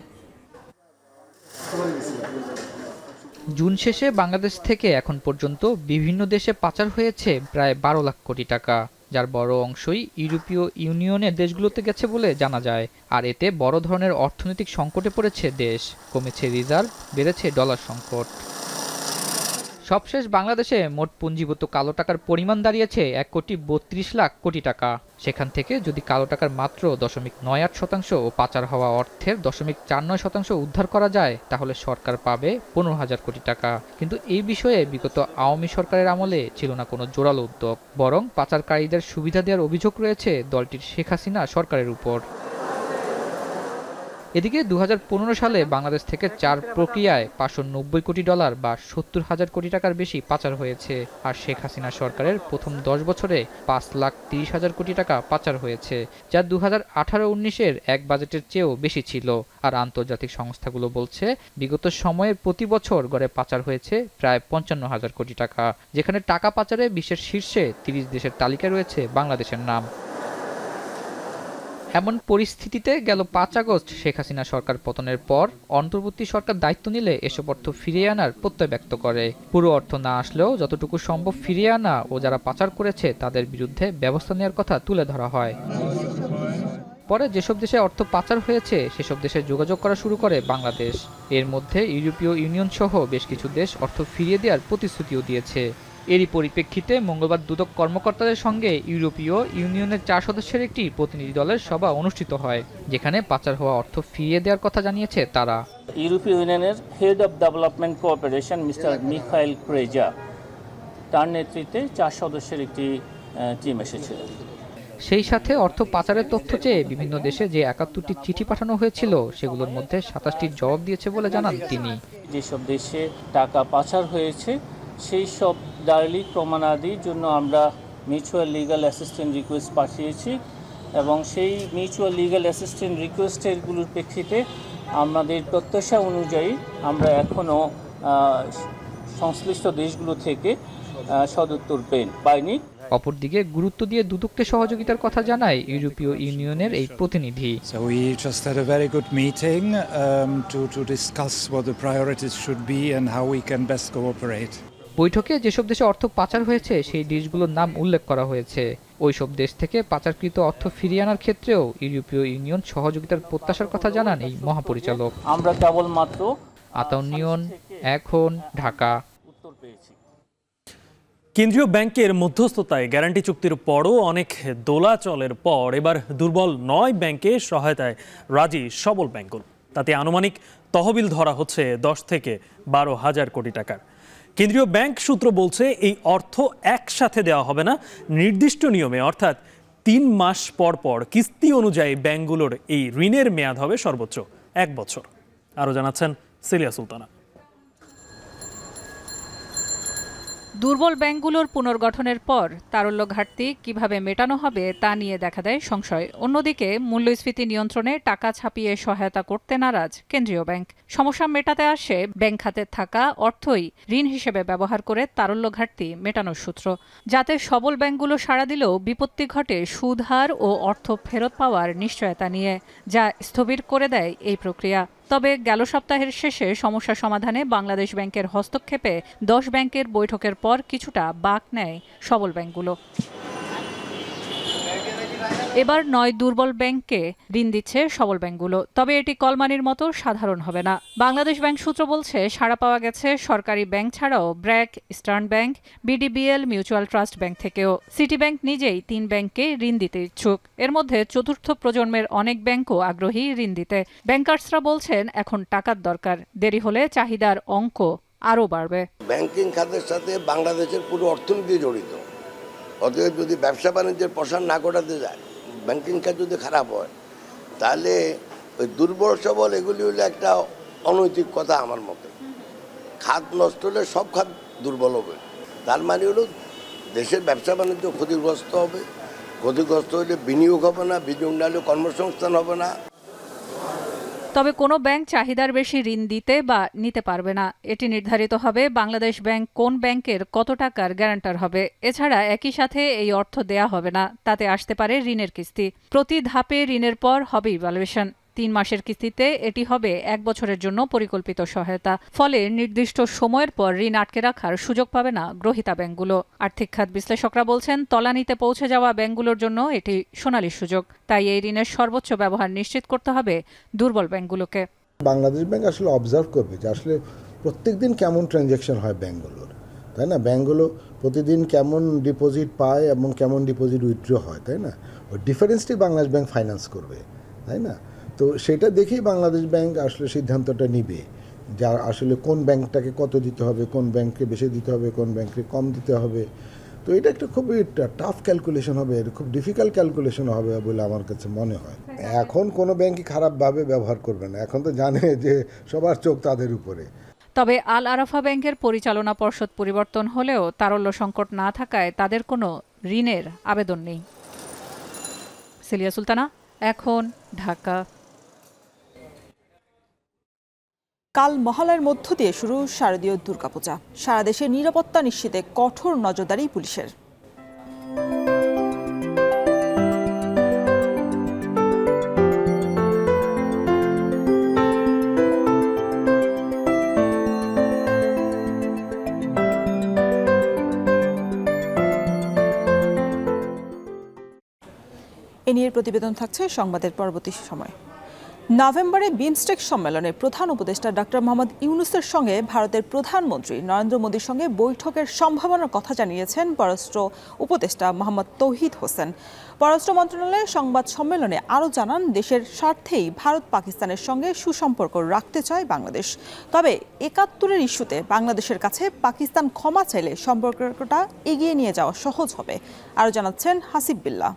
জুন শেষে বাংলাদেশ থেকে এখন পর্যন্ত বিভিন্ন দেশে পাচার হয়েছে প্রায় 12 লাখ কোটি টাকা, যার বড় অংশই ইউরোপীয় ইউনিয়নের দেশগুলোতে গেছে বলে জানা যায়। আর এতে বড় ধরনের অর্থনৈতিক সংকটে পড়েছে দেশ, কমেছে রিজার্ভ, বেড়েছে ডলার সংকট। সবশেষ বাংলাদেশে মোট পুঞ্জীভূত কালো টাকার পরিমাণ দাঁড়িয়েছে 1,32,00,000 কোটি টাকা। সেখান থেকে যদি কালো টাকার মাত্র 0.98% ও পাচার হওয়া অর্থের 0.49% উদ্ধার করা যায়, তাহলে সরকার পাবে 15,000 কোটি টাকা। কিন্তু এই বিষয়ে বিগত আওয়ামী সরকারের আমলে ছিল না কোনো জোরালো উদ্যোগ, বরং পাচারকারীদের সুবিধা দেওয়ার অভিযোগ রয়েছে দলটির শেখ হাসিনা সরকারের উপর। এদিকে 2015 সালে বাংলাদেশ থেকে 4 প্রক্রিয়ায় 590 কোটি ডলার বা 70,000 কোটি টাকার বেশি পাচার হয়েছে। আর শেখ হাসিনা সরকারের প্রথম 10 বছরে 5,30,000 কোটি টাকা পাচার হয়েছে, যা 2018-19-এর এক বাজেটের চেয়েও বেশি ছিল। আর আন্তর্জাতিক সংস্থাগুলো বলছে বিগত সময়ে প্রতি বছর গড়ে পাচার হয়েছে প্রায় 55,000 কোটি টাকা, যেখানে টাকা পাচারে বিশ্বের শীর্ষে 30 দেশের তালিকায় রয়েছে বাংলাদেশের নাম। এমন পরিস্থিতিতে গেল 5 আগস্ট শেখ হাসিনা সরকার পতনের পর অন্তর্বর্তী সরকার দায়িত্ব নিলে এসব অর্থ ফিরিয়ে আনার প্রত্যয় ব্যক্ত করে। পুরো অর্থ না আসলেও যতটুকু সম্ভব ফিরিয়ে আনা ও যারা পাচার করেছে তাদের বিরুদ্ধে ব্যবস্থা নেওয়ার কথা তুলে ধরা হয়। পরে যেসব দেশে অর্থ পাচার হয়েছে সেসব দেশে যোগাযোগ করা শুরু করে বাংলাদেশ। এর মধ্যে ইউরোপীয় ইউনিয়ন সহ বেশ কিছু দেশ অর্থ ফিরিয়ে দেওয়ার প্রতিশ্রুতিও দিয়েছে। এরই পরিপ্রেক্ষিতে মঙ্গলবার দুদক কর্মকর্তাদের সঙ্গে ইউরোপীয় ইউনিয়নের 4 সদস্যের একটি প্রতিনিধি দলের সভা অনুষ্ঠিত হয়, যেখানে পাচার হওয়া অর্থ ফিরিয়ে দেওয়ার কথা জানিয়েছে তারা। ইউরোপীয় ইউনিয়নের head of development cooperation mister Mikhail Kreza, তার নেতৃত্বে 4 সদস্যের একটি টিম এসেছিল। সেই সাথে অর্থ পাচারের তথ্য চেয়ে বিভিন্ন দেশে যে 71টি চিঠি পাঠানো হয়েছিল সেগুলোর মধ্যে 27টির জবাব দিয়েছে বলে জানান তিনি। যেসব দেশে টাকা পাচার হয়েছে সেই সব দালিলিক প্রমাণাদির জন্য আমরা মিউচুয়াল লিগ্যাল অ্যাসিস্ট্যান্ট রিকোয়েস্ট পাঠিয়েছি এবং সেই মিউচুয়াল লিগ্যাল অ্যাসিস্ট্যান্ট রিকোয়েস্টেরগুলোর প্রেক্ষিতে আমাদের প্রত্যাশা অনুযায়ী আমরা এখনও সংশ্লিষ্ট দেশগুলো থেকে সদুত্তর পাইনি। অপরদিকে গুরুত্ব দিয়ে দুদককে সহযোগিতার কথা জানায় ইউরোপীয় ইউনিয়নের এই প্রতিনিধি। So we just had a very good meeting to discuss what the priorities should be and how we can best cooperate. বৈঠকে যেসব দেশে অর্থ পাচার হয়েছে সেই দেশগুলোর নাম উল্লেখ করা হয়েছে। ওইসব দেশ থেকে পাচারকৃত অর্থ ফিরিয়ে আনার ক্ষেত্রেও ইউরোপীয় ইউনিয়ন সহযোগিতার প্রত্যাশার কথা জানান এই মহাপরিচালক। আমরা কেবলমাত্র আতনিয়ন, এখন, ঢাকা। কেন্দ্রীয় ব্যাংকের মধ্যস্থতায় গ্যারান্টি চুক্তির পরও অনেক দোলাচলের পর এবার দুর্বল 9 ব্যাংকের সহায়তায় রাজি সবল ব্যাংকগুলো। তাতে আনুমানিক তহবিল ধরা হচ্ছে 10 থেকে 12,000 কোটি টাকার। কেন্দ্রীয় ব্যাংক সূত্র বলছে এই অর্থ একসাথে দেওয়া হবে না, নির্দিষ্ট নিয়মে, অর্থাৎ 3 মাস পর পর কিস্তি অনুযায়ী ব্যাংকগুলোর এই ঋণের মেয়াদ হবে সর্বোচ্চ 1 বছর। আরও জানাচ্ছেন সিলিয়া সুলতানা। দুর্বল ব্যাংকগুলোর পুনর্গঠনের পর তারল্য ঘাটতি কিভাবে মেটানো হবে তা নিয়ে দেখা দেয় সংশয়। অন্যদিকে মূল্যস্ফীতি নিয়ন্ত্রণে টাকা ছাপিয়ে সহায়তা করতে নারাজ কেন্দ্রীয় ব্যাংক। সমস্যা মেটাতে আসে ব্যাংক খাতে থাকা অর্থই ঋণ হিসেবে ব্যবহার করে তারল্য ঘাটতি মেটানোর সূত্র। যাতে সবল ব্যাংকগুলো সাড়া দিলেও বিপত্তি ঘটে সুদহার ও অর্থ ফেরত পাওয়ার নিশ্চয়তা নিয়ে, যা স্থবির করে দেয় এই প্রক্রিয়া। তবে গেল সপ্তাহের শেষে সমস্যা সমাধানে বাংলাদেশ ব্যাংকের হস্তক্ষেপে 10 ব্যাংকের বৈঠকের পর কিছুটা বাঁক নেয় সবল ব্যাংকগুলো। এবার 9 দুর্বল ব্যাংককে ঋণ দিচ্ছে সবল ব্যাংকগুলো, তবে এটি কলমানির মতো সাধারণ হবে না। বাংলাদেশ ব্যাংক সূত্র বলছে, সাড়া পাওয়া গেছে সরকারি ব্যাংক ছাড়াও BRAC, eastern bank, BDBL, mutual trust bank থেকেও। সিটি ব্যাংক নিজেই 3 ব্যাংককে ঋণ দিতে ইচ্ছুক। এর মধ্যে চতুর্থ প্রজন্মের অনেক ব্যাংকও আগ্রহী ঋণ দিতে। ব্যাংকার্সরা বলছেন, এখন টাকার দরকার, দেরি হলে চাহিদার অঙ্ক আরও বাড়বে। ব্যাংকিং খাতের সাথে বাংলাদেশের পুরো অর্থনীতি জড়িত, অতএব যদি ব্যবসা বাণিজ্যের প্রসার না ঘটাতে যায়, ব্যাংকিং খাত যদি খারাপ হয়, তাহলে ওই দুর্বল সবল এগুলি হলে একটা অনৈতিক কথা আমার মতে। খাত নষ্ট হলে সব খাত দুর্বল হবে, তার মানে হলো দেশের ব্যবসা বাণিজ্য ক্ষতিগ্রস্ত হবে। ক্ষতিগ্রস্ত হলে বিনিয়োগ হবে না, বিনিয়োগ না হলে কর্মসংস্থান হবে না। তবে কোনো ব্যাংক চাহিদার বেশি ঋণ দিতে বা নিতে পারবে না। এটি নির্ধারিত হবে বাংলাদেশ ব্যাংক কোন ব্যাংকের কত টাকার গ্যারান্টার হবে। এছাড়া একই সাথে এই অর্থ দেয়া হবে না, তাতে আসতে পারে ঋণের কিস্তি। প্রতি ধাপে ঋণের পর হবে ইভ্যালুয়েশন। 3 মাসের কিস্তিতে এটি হবে 1 বছরের জন্য পরিকল্পিত সহায়তা। ফলে নির্দিষ্ট সময়ের পর ঋণ আটকে রাখার সুযোগ পাবে না গ্রহীতা ব্যাংকগুলো। আর্থিক খাত বিশ্লেষকরা বলছেন, তলানিতে পৌঁছে যাওয়া ব্যাংকগুলোর জন্য এটি সোনালী সুযোগ। তাই এই ঋণের সর্বোচ্চ ব্যবহার নিশ্চিত করতে হবে দুর্বল ব্যাংকগুলোকে। বাংলাদেশ ব্যাংক আসলে অবজার্ভ করবে যে আসলে প্রত্যেকদিন কেমন ট্রানজ্যাকশন হয় ব্যাংকগুলোর, তাই না? ব্যাংকগুলো প্রতিদিন কেমন ডিপোজিট পায় এবং কেমন ডিপোজিট উইথড্র হয়, তাই না? ওই ডিফারেন্সটি বাংলাদেশ ব্যাংক ফাইন্যান্স করবে, তাই না? তো সেটা দেখেই বাংলাদেশ ব্যাংক আসলে সিদ্ধান্তটা নিবে, যার আসলে কোন ব্যাংকটাকে কত দিতে হবে, কোন ব্যাংককে বেশি দিতে হবে, কোন ব্যাংককে কম দিতে হবে। তো এটা একটা খুবই টাফ ক্যালকুলেশন হবে, খুব ডিফিকাল্ট ক্যালকুলেশন হবে বলে আমার কাছে মনে হয়। এখন কোনো ব্যাংকই খারাপভাবে ব্যবহার করবে না, এখন তো জানে যে সবার চোখ তাদের উপরে। তবে আল আরাফা ব্যাংকের পরিচালনা পর্ষদ পরিবর্তন হলেও তারল্য সংকট না থাকায় তাদের কোনো ঋণের আবেদন নেই। সিলিয়া সুলতানা, এখন, ঢাকা। কাল মহালয়ের মধ্য দিয়ে শুরু শারদীয় দুর্গাপূজা। সারা দেশে নিরাপত্তা নিশ্চিতে কঠোর নজরদারি পুলিশের। এ নিয়ে প্রতিবেদন থাকছে সংবাদের পরবর্তী সময়। নভেম্বরে বিমস্টেক সম্মেলনে প্রধান উপদেষ্টা ডক্টর মোহাম্মদ ইউনূসের সঙ্গে ভারতের প্রধানমন্ত্রী নরেন্দ্র মোদীর সঙ্গে বৈঠকের সম্ভাবনার কথা জানিয়েছেন পররাষ্ট্র উপদেষ্টা মোহাম্মদ তৌহিদ হোসেন। পররাষ্ট্র মন্ত্রণালয়ের সংবাদ সম্মেলনে আরও জানান, দেশের স্বার্থেই ভারত পাকিস্তানের সঙ্গে সুসম্পর্ক রাখতে চায় বাংলাদেশ। তবে ৭১-এর ইস্যুতে বাংলাদেশের কাছে পাকিস্তান ক্ষমা চাইলে সম্পর্কটা এগিয়ে নিয়ে যাওয়া সহজ হবে। আরও জানাচ্ছেন হাসিব বিল্লাহ।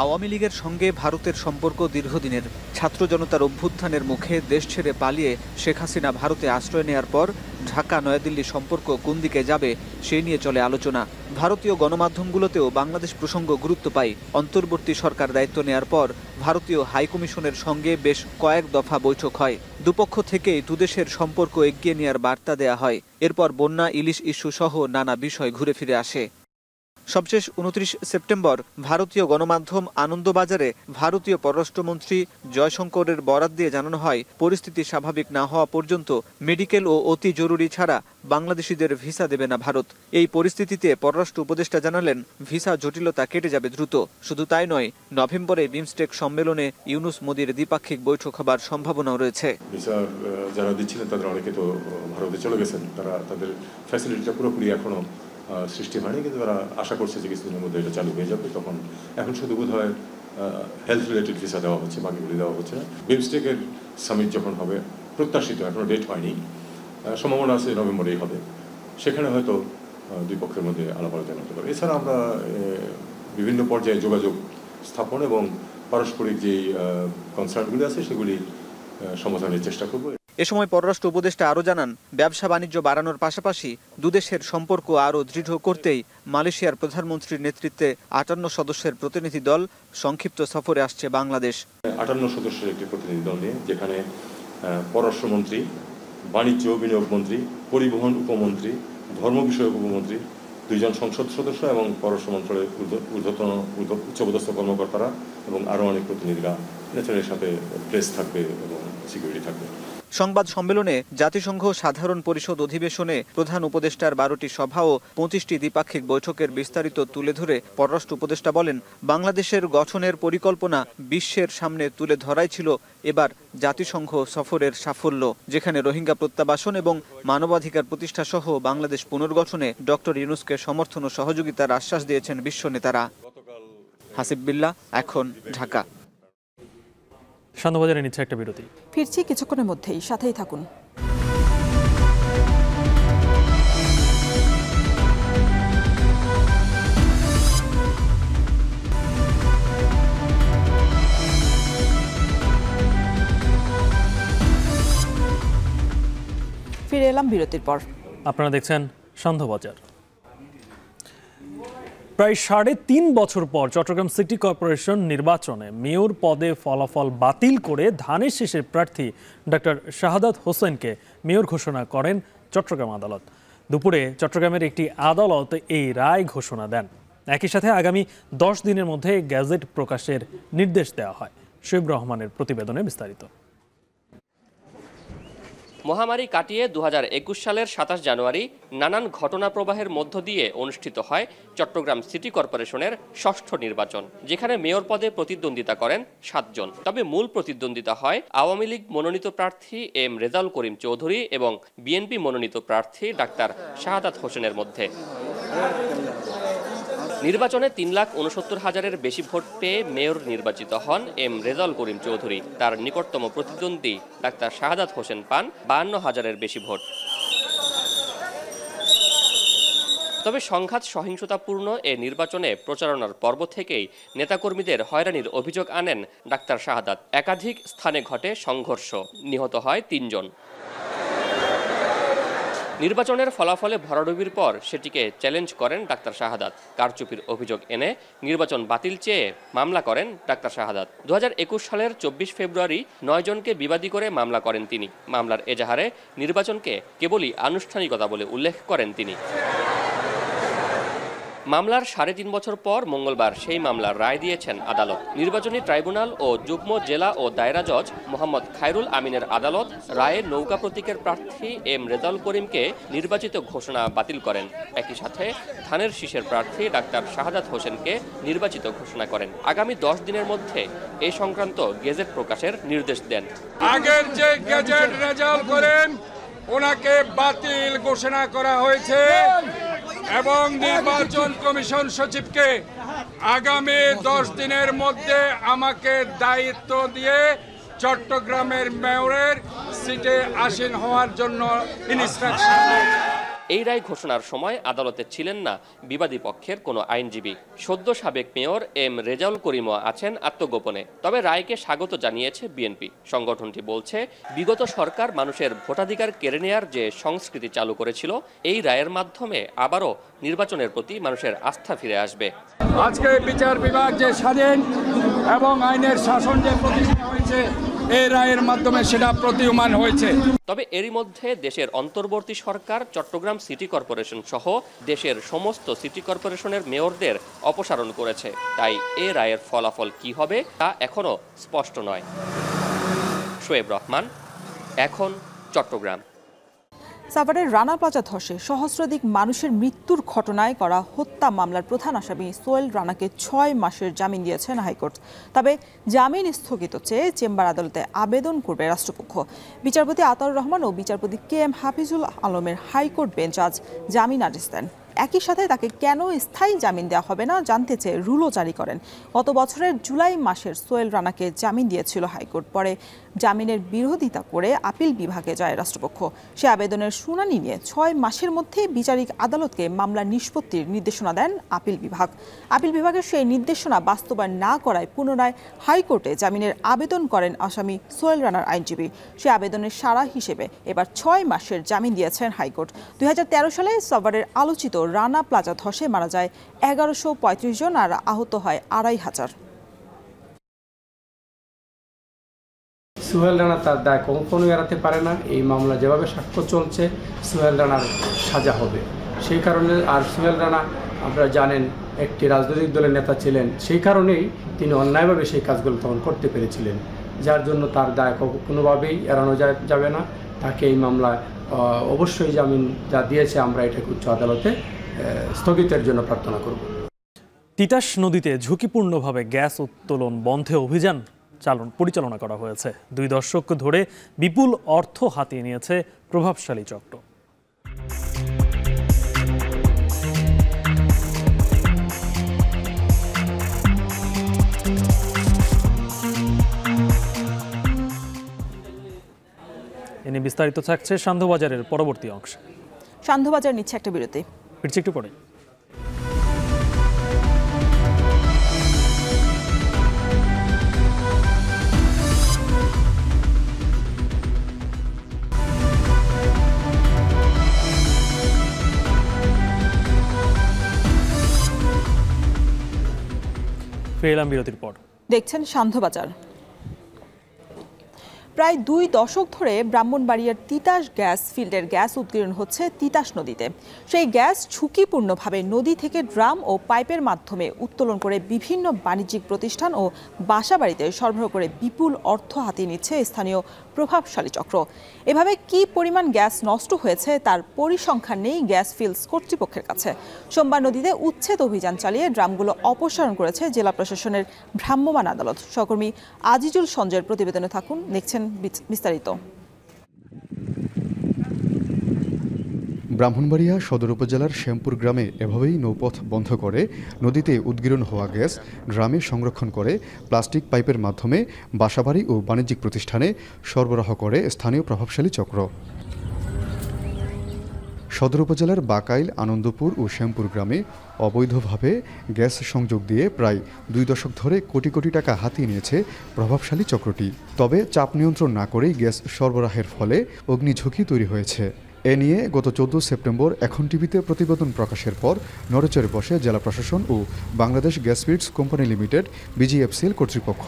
আওয়ামী লীগের সঙ্গে ভারতের সম্পর্ক দীর্ঘদিনের। ছাত্র জনতার অভ্যুত্থানের মুখে দেশ ছেড়ে পালিয়ে শেখ হাসিনা ভারতে আশ্রয় নেয়ার পর ঢাকা নয়াদিল্লি সম্পর্ক কোন দিকে যাবে সে নিয়ে চলে আলোচনা। ভারতীয় গণমাধ্যমগুলোতেও বাংলাদেশ প্রসঙ্গ গুরুত্ব পায়। অন্তর্বর্তী সরকার দায়িত্ব নেয়ার পর ভারতীয় হাইকমিশনের সঙ্গে বেশ কয়েক দফা বৈঠক হয়। দুপক্ষ থেকেই দুদেশের সম্পর্ক এগিয়ে নেয়ার বার্তা দেয়া হয়। এরপর বন্যা, ইলিশ ইস্যু সহ নানা বিষয় ঘুরে ফিরে আসে। সবশেষ 29 সেপ্টেম্বর ভারতীয় গণমাধ্যম আনন্দবাজারে ভারতীয় পররাষ্ট্রমন্ত্রী জয়শঙ্করের বরাত দিয়ে জানানো হয়, পরিস্থিতি স্বাভাবিক না হওয়া পর্যন্ত মেডিকেল ও অতি জরুরি ছাড়া বাংলাদেশিদের ভিসা দেবে না ভারত। এই পরিস্থিতিতে পররাষ্ট্র উপদেষ্টা জানালেন, ভিসা জটিলতা কেটে যাবে দ্রুত। শুধু তাই নয়, নভেম্বরে বিমস্টেক সম্মেলনে ইউনূস মোদীর দ্বিপাক্ষিক বৈঠক হবার সম্ভাবনাও রয়েছে। ভিসা যারা দিচ্ছিলেন তাদের অনেকে তো ভারতে চলে গেছেন, তারা তাদের ফ্যাসিলিটিটা পুরোপুরি এখনো সৃষ্টি হয়নি, কিন্তু তারা আশা করছে যে কিছুদিনের মধ্যে এটা চালু হয়ে যাবে। তখন এখন শুধু বোধ হয় হেলথ রিলেটেড ভিসা দেওয়া হচ্ছে, বাকিগুলি দেওয়া হচ্ছে না। বিমস্টেকের সামিট যখন হবে প্রত্যাশিত, এখনো ডেট হয়নি, সম্ভাবনা আছে নভেম্বরেই হবে। সেখানে হয়তো দুই পক্ষের মধ্যে আলাপ আলোচনা হতে পারে। এছাড়া আমরা বিভিন্ন পর্যায়ে যোগাযোগ স্থাপন এবং পারস্পরিক যে কনসার্নগুলি আছে সেগুলি সমাধানের চেষ্টা করব। এ সময় পররাষ্ট্র উপদেষ্টা আরও জানান, ব্যবসা বাণিজ্য বাড়ানোর পাশাপাশি দুদেশের সম্পর্ক আরও দৃঢ় করতেই মালয়েশিয়ার প্রধানমন্ত্রীর নেতৃত্বে 58 সদস্যের প্রতিনিধি দল সংক্ষিপ্ত সফরে আসছে বাংলাদেশ। 58 সদস্যের একটি প্রতিনিধি দল নিয়ে, যেখানে পররাষ্ট্রমন্ত্রী, বাণিজ্য বিনিয়োগ মন্ত্রী, পরিবহন উপমন্ত্রী, ধর্ম বিষয়ক উপমন্ত্রী, 2জন সংসদ সদস্য এবং পররাষ্ট্র মন্ত্রণালয়ের ঊর্ধ্বতন উচ্চপদস্থ কর্মকর্তারা এবং আরও অনেক প্রতিনিধিরা নেচারের সাথে প্রেস থাকবে এবং সিকিউরিটি থাকবে। সংবাদ সম্মেলনে জাতিসংঘ সাধারণ পরিষদ অধিবেশনে প্রধান উপদেষ্টার 12টি সভা ও 25টি দ্বিপাক্ষিক বৈঠকের বিস্তারিত তুলে ধরে পররাষ্ট্র উপদেষ্টা বলেন, বাংলাদেশের গঠনের পরিকল্পনা বিশ্বের সামনে তুলে ধরাই ছিল এবার জাতিসংঘ সফরের সাফল্য, যেখানে রোহিঙ্গা প্রত্যাবাসন এবং মানবাধিকার প্রতিষ্ঠা সহ বাংলাদেশ পুনর্গঠনে ডক্টর ইউনূসকে সমর্থন ও সহযোগিতার আশ্বাস দিয়েছেন বিশ্ব নেতারা। হাসিব বিল্লাহ, এখন, ঢাকা। সান্ধ্যবাজারে নিচ্ছে একটা বিরতি, ফিরছি কিছুক্ষণের মধ্যেই, সাথেই থাকুন। ফিরে এলাম বিরতির পর। আপনারা দেখছেন সান্ধ্যবাজার। প্রায় 3.5 বছর পর চট্টগ্রাম সিটি কর্পোরেশন নির্বাচনে মেয়র পদে ফলাফল বাতিল করে ধানের শীষের প্রার্থী ডক্টর শাহাদাত হোসেনকে মেয়র ঘোষণা করেন চট্টগ্রাম আদালত। দুপুরে চট্টগ্রামের একটি আদালত এই রায় ঘোষণা দেন। একই সাথে আগামী 10 দিনের মধ্যে গ্যাজেট প্রকাশের নির্দেশ দেওয়া হয়। শোয়েব রহমানের প্রতিবেদনে বিস্তারিত। মহামারী কাটিয়ে 2021 সালের 27 জানুয়ারি নানান ঘটনা প্রবাহের মধ্য দিয়ে অনুষ্ঠিত হয় চট্টগ্রাম সিটি কর্পোরেশনের 6ষ্ঠ নির্বাচন, যেখানে মেয়র পদে প্রতিদ্বন্দ্বিতা করেন 7 জন। তবে মূল প্রতিদ্বন্দ্বিতা হয় আওয়ামী লীগ মনোনীত প্রার্থী এম রেজাউল করিম চৌধুরী এবং বিএনপি মনোনীত প্রার্থী ডাক্তার শাহাদাত হোসেনের মধ্যে। নির্বাচনে 3,69,000-এর বেশি ভোট পেয়ে মেয়র নির্বাচিত হন এম রেজাউল করিম চৌধুরী। তার নিকটতম প্রতিদ্বন্দ্বী ডাক্তার শাহাদাত হোসেন পান 52,000-এর বেশি ভোট। তবে সংঘাত সহিংসতাপূর্ণ এ নির্বাচনে প্রচারণার পর্ব থেকেই নেতাকর্মীদের হয়রানির অভিযোগ আনেন ডাক্তার শাহাদাত। একাধিক স্থানে ঘটে সংঘর্ষ, নিহত হয় 3 জন। নির্বাচনের ফলাফলে ভরাডুবির পর সেটিকে চ্যালেঞ্জ করেন ডাক্তার শাহাদাত। কারচুপির অভিযোগ এনে নির্বাচন বাতিল চেয়ে মামলা করেন ডাক্তার শাহাদাত। 2021 সালের 24 ফেব্রুয়ারি 9 জনকে বিবাদী করে মামলা করেন তিনি। মামলার এজাহারে নির্বাচনকে কেবলই আনুষ্ঠানিকতা বলে উল্লেখ করেন তিনি। মামলার 3.5 বছর পর মঙ্গলবার সেই মামলার রায় দিয়েছেন আদালত। নির্বাচনী ট্রাইব্যুনাল ও যুগ্ম জেলা ও দায়রা জজ মোহাম্মদ খায়রুল আমিনের আদালত রায়ে নৌকা প্রতীকের প্রার্থী এম রেজাউল করিমকে নির্বাচিত ঘোষণা বাতিল করেন। একই সাথে ধানের শীষের প্রার্থী ডাক্তার শাহাদাত হোসেনকে নির্বাচিত ঘোষণা করেন। আগামী 10 দিনের মধ্যে এ সংক্রান্ত গেজেট প্রকাশের নির্দেশ দেন। আগের যে গেজেট রেজাউল করিম ওনাকে বাতিল ঘোষণা করা হয়েছে এবং নির্বাচন কমিশন সচিবকে আগামী 10 দিনের মধ্যে আমাকে দায়িত্ব দিয়ে চট্টগ্রামের মেয়রের সিটে আসীন হওয়ার জন্য ইনস্ট্রাকশন দেন। এই রায় ঘোষণার সময় আদালতে ছিলেন না বিবাদী পক্ষের কোনো আইনজীবী। সদ্য সাবেক মেয়র এম রেজাউল করিমও আছেন আত্মগোপনে। তবে রায়কে স্বাগত জানিয়েছে বিএনপি। সংগঠনটি বলছে, বিগত সরকার মানুষের ভোটাধিকার কেড়ে নেয়ার যে সংস্কৃতি চালু করেছিল, এই রায়ের মাধ্যমে আবারও নির্বাচনের প্রতি মানুষের আস্থা ফিরে আসবে। আজকে বিচার বিভাগ যে স্বাধীন এবং আইনের শাসন যে প্রতিষ্ঠা হয়েছে, এই রায়ের মাধ্যমে সেটা প্রতীয়মান হয়েছে। তবে এরই মধ্যে দেশের অন্তর্বর্তী সরকার চট্টগ্রাম সিটি কর্পোরেশন সহ দেশের সমস্ত সিটি কর্পোরেশনের মেয়রদের অপসারণ করেছে। তাই এ রায়ের ফলাফল কি হবে তা এখনো স্পষ্ট নয়। শোয়েব রহমান, এখন, চট্টগ্রাম। সাভারের রানা প্লাজা ধসে সহস্রাধিক মানুষের মৃত্যুর ঘটনায় করা হত্যা মামলার প্রধান আসামি সোহেল রানাকে 6 মাসের জামিন দিয়েছেন হাইকোর্ট। তবে জামিন স্থগিত চেয়ে চেম্বার আদালতে আবেদন করবে রাষ্ট্রপক্ষ। বিচারপতি আতাউর রহমান ও বিচারপতি KM হাফিজুল আলমের হাইকোর্ট বেঞ্চ আজ জামিন আদেশ দেন। একই সাথে তাকে কেন স্থায়ী জামিন দেওয়া হবে না জানতে চেয়ে রুলও জারি করেন। গত বছরের জুলাই মাসের সোহেল রানাকে জামিন দিয়েছিল হাইকোর্ট। পরে জামিনের বিরোধিতা করে আপিল বিভাগে যায় রাষ্ট্রপক্ষ। সে আবেদনের শুনানি নিয়ে 6 মাসের মধ্যে বিচারিক আদালতকে মামলা নিষ্পত্তির নির্দেশনা দেন আপিল বিভাগ। আপিল বিভাগের সেই নির্দেশনা বাস্তবায়ন না করায় পুনরায় হাইকোর্টে জামিনের আবেদন করেন আসামি সোহেল রানার আইনজীবী। সে আবেদনের সাড়া হিসেবে এবার 6 মাসের জামিন দিয়েছেন হাইকোর্ট। 2013 সালে সাভারের আলোচিত রানা প্লাজা ধসে মারা যায় 1135 জন আর আহত হয় 2500। সোহেল রানা তার দায় কখনো এড়াতে পারে না। এই মামলা যেভাবে সাক্ষ্য চলছে, সোহেল রানার সাজা হবে। সেই কারণে আর সোহেল রানা আপনারা জানেন একটি রাজনৈতিক দলের নেতা ছিলেন, সেই কারণেই তিনি অন্যায়ভাবে সেই কাজগুলো তখন করতে পেরেছিলেন, যার জন্য তার দায় কোনোভাবেই এড়ানো যাবে না। তাকে এই মামলায় অবশ্যই জামিন যা দিয়েছে আমরা এটাকে উচ্চ আদালতে স্থগিতের জন্য প্রার্থনা করব। তিতাস নদীতে ঝুঁকিপূর্ণভাবে গ্যাস উত্তোলন বন্ধে অভিযান পরিচালনা করা হয়েছে। 2 দশক ধরে বিপুল অর্থ হাতিয়ে নিয়েছে প্রভাবশালী চক্র। এনে বিস্তারিত থাকছে সান্ধ্যবাজারের পরবর্তী অংশে। সান্ধ্যবাজার নিচ্ছে একটা বিরতি, ফিরছি একটু পরে। ফিরলাম বিরতির পর। দেখছেন সান্ধ্যবাজার। প্রায় 2 দশক ধরে ব্রাহ্মণবাড়িয়ার তিতাস গ্যাস ফিল্ডের গ্যাস উৎগীরণ হচ্ছে তিতাস নদীতে। সেই গ্যাস ঝুঁকিপূর্ণভাবে নদী থেকে ড্রাম ও পাইপের মাধ্যমে উত্তোলন করে বিভিন্ন বাণিজ্যিক প্রতিষ্ঠান ও বাসাবাড়িতে সরবরাহ করে বিপুল অর্থ হাতিয়ে নিচ্ছে স্থানীয় প্রভাবশালী চক্র। এভাবে কি পরিমাণ গ্যাস নষ্ট হয়েছে তার পরিসংখ্যান নেই গ্যাস ফিল্ডস কর্তৃপক্ষের কাছে। সোমবার নদীতে উচ্ছেদ অভিযান চালিয়ে ড্রামগুলো অপসারণ করেছে জেলা প্রশাসনের ভ্রাম্যমাণ আদালত। সহকর্মী আজিজুল সঞ্জয়ের প্রতিবেদনে থাকুন, দেখছেন বিস্তারিত। ব্রাহ্মণবাড়িয়া সদর উপজেলার শ্যামপুর গ্রামে এভাবেই নৌপথ বন্ধ করে নদীতে উদ্গীরণ হওয়া গ্যাস ড্রামে সংরক্ষণ করে প্লাস্টিক পাইপের মাধ্যমে বাসাবাড়ি ও বাণিজ্যিক প্রতিষ্ঠানে সরবরাহ করে স্থানীয় প্রভাবশালী চক্র। সদর উপজেলার বাকাইল, আনন্দপুর ও শ্যামপুর গ্রামে অবৈধভাবে গ্যাস সংযোগ দিয়ে প্রায় 2 দশক ধরে কোটি কোটি টাকা হাতিয়ে নিয়েছে প্রভাবশালী চক্রটি। তবে চাপ নিয়ন্ত্রণ না করেই গ্যাস সরবরাহের ফলে অগ্নিঝুঁকি তৈরি হয়েছে। এ নিয়ে গত 14 সেপ্টেম্বর এখন টিভিতে প্রতিবেদন প্রকাশের পর নড়েচড়ে বসে জেলা প্রশাসন ও Bangladesh gas fields company limited BGFCL কর্তৃপক্ষ।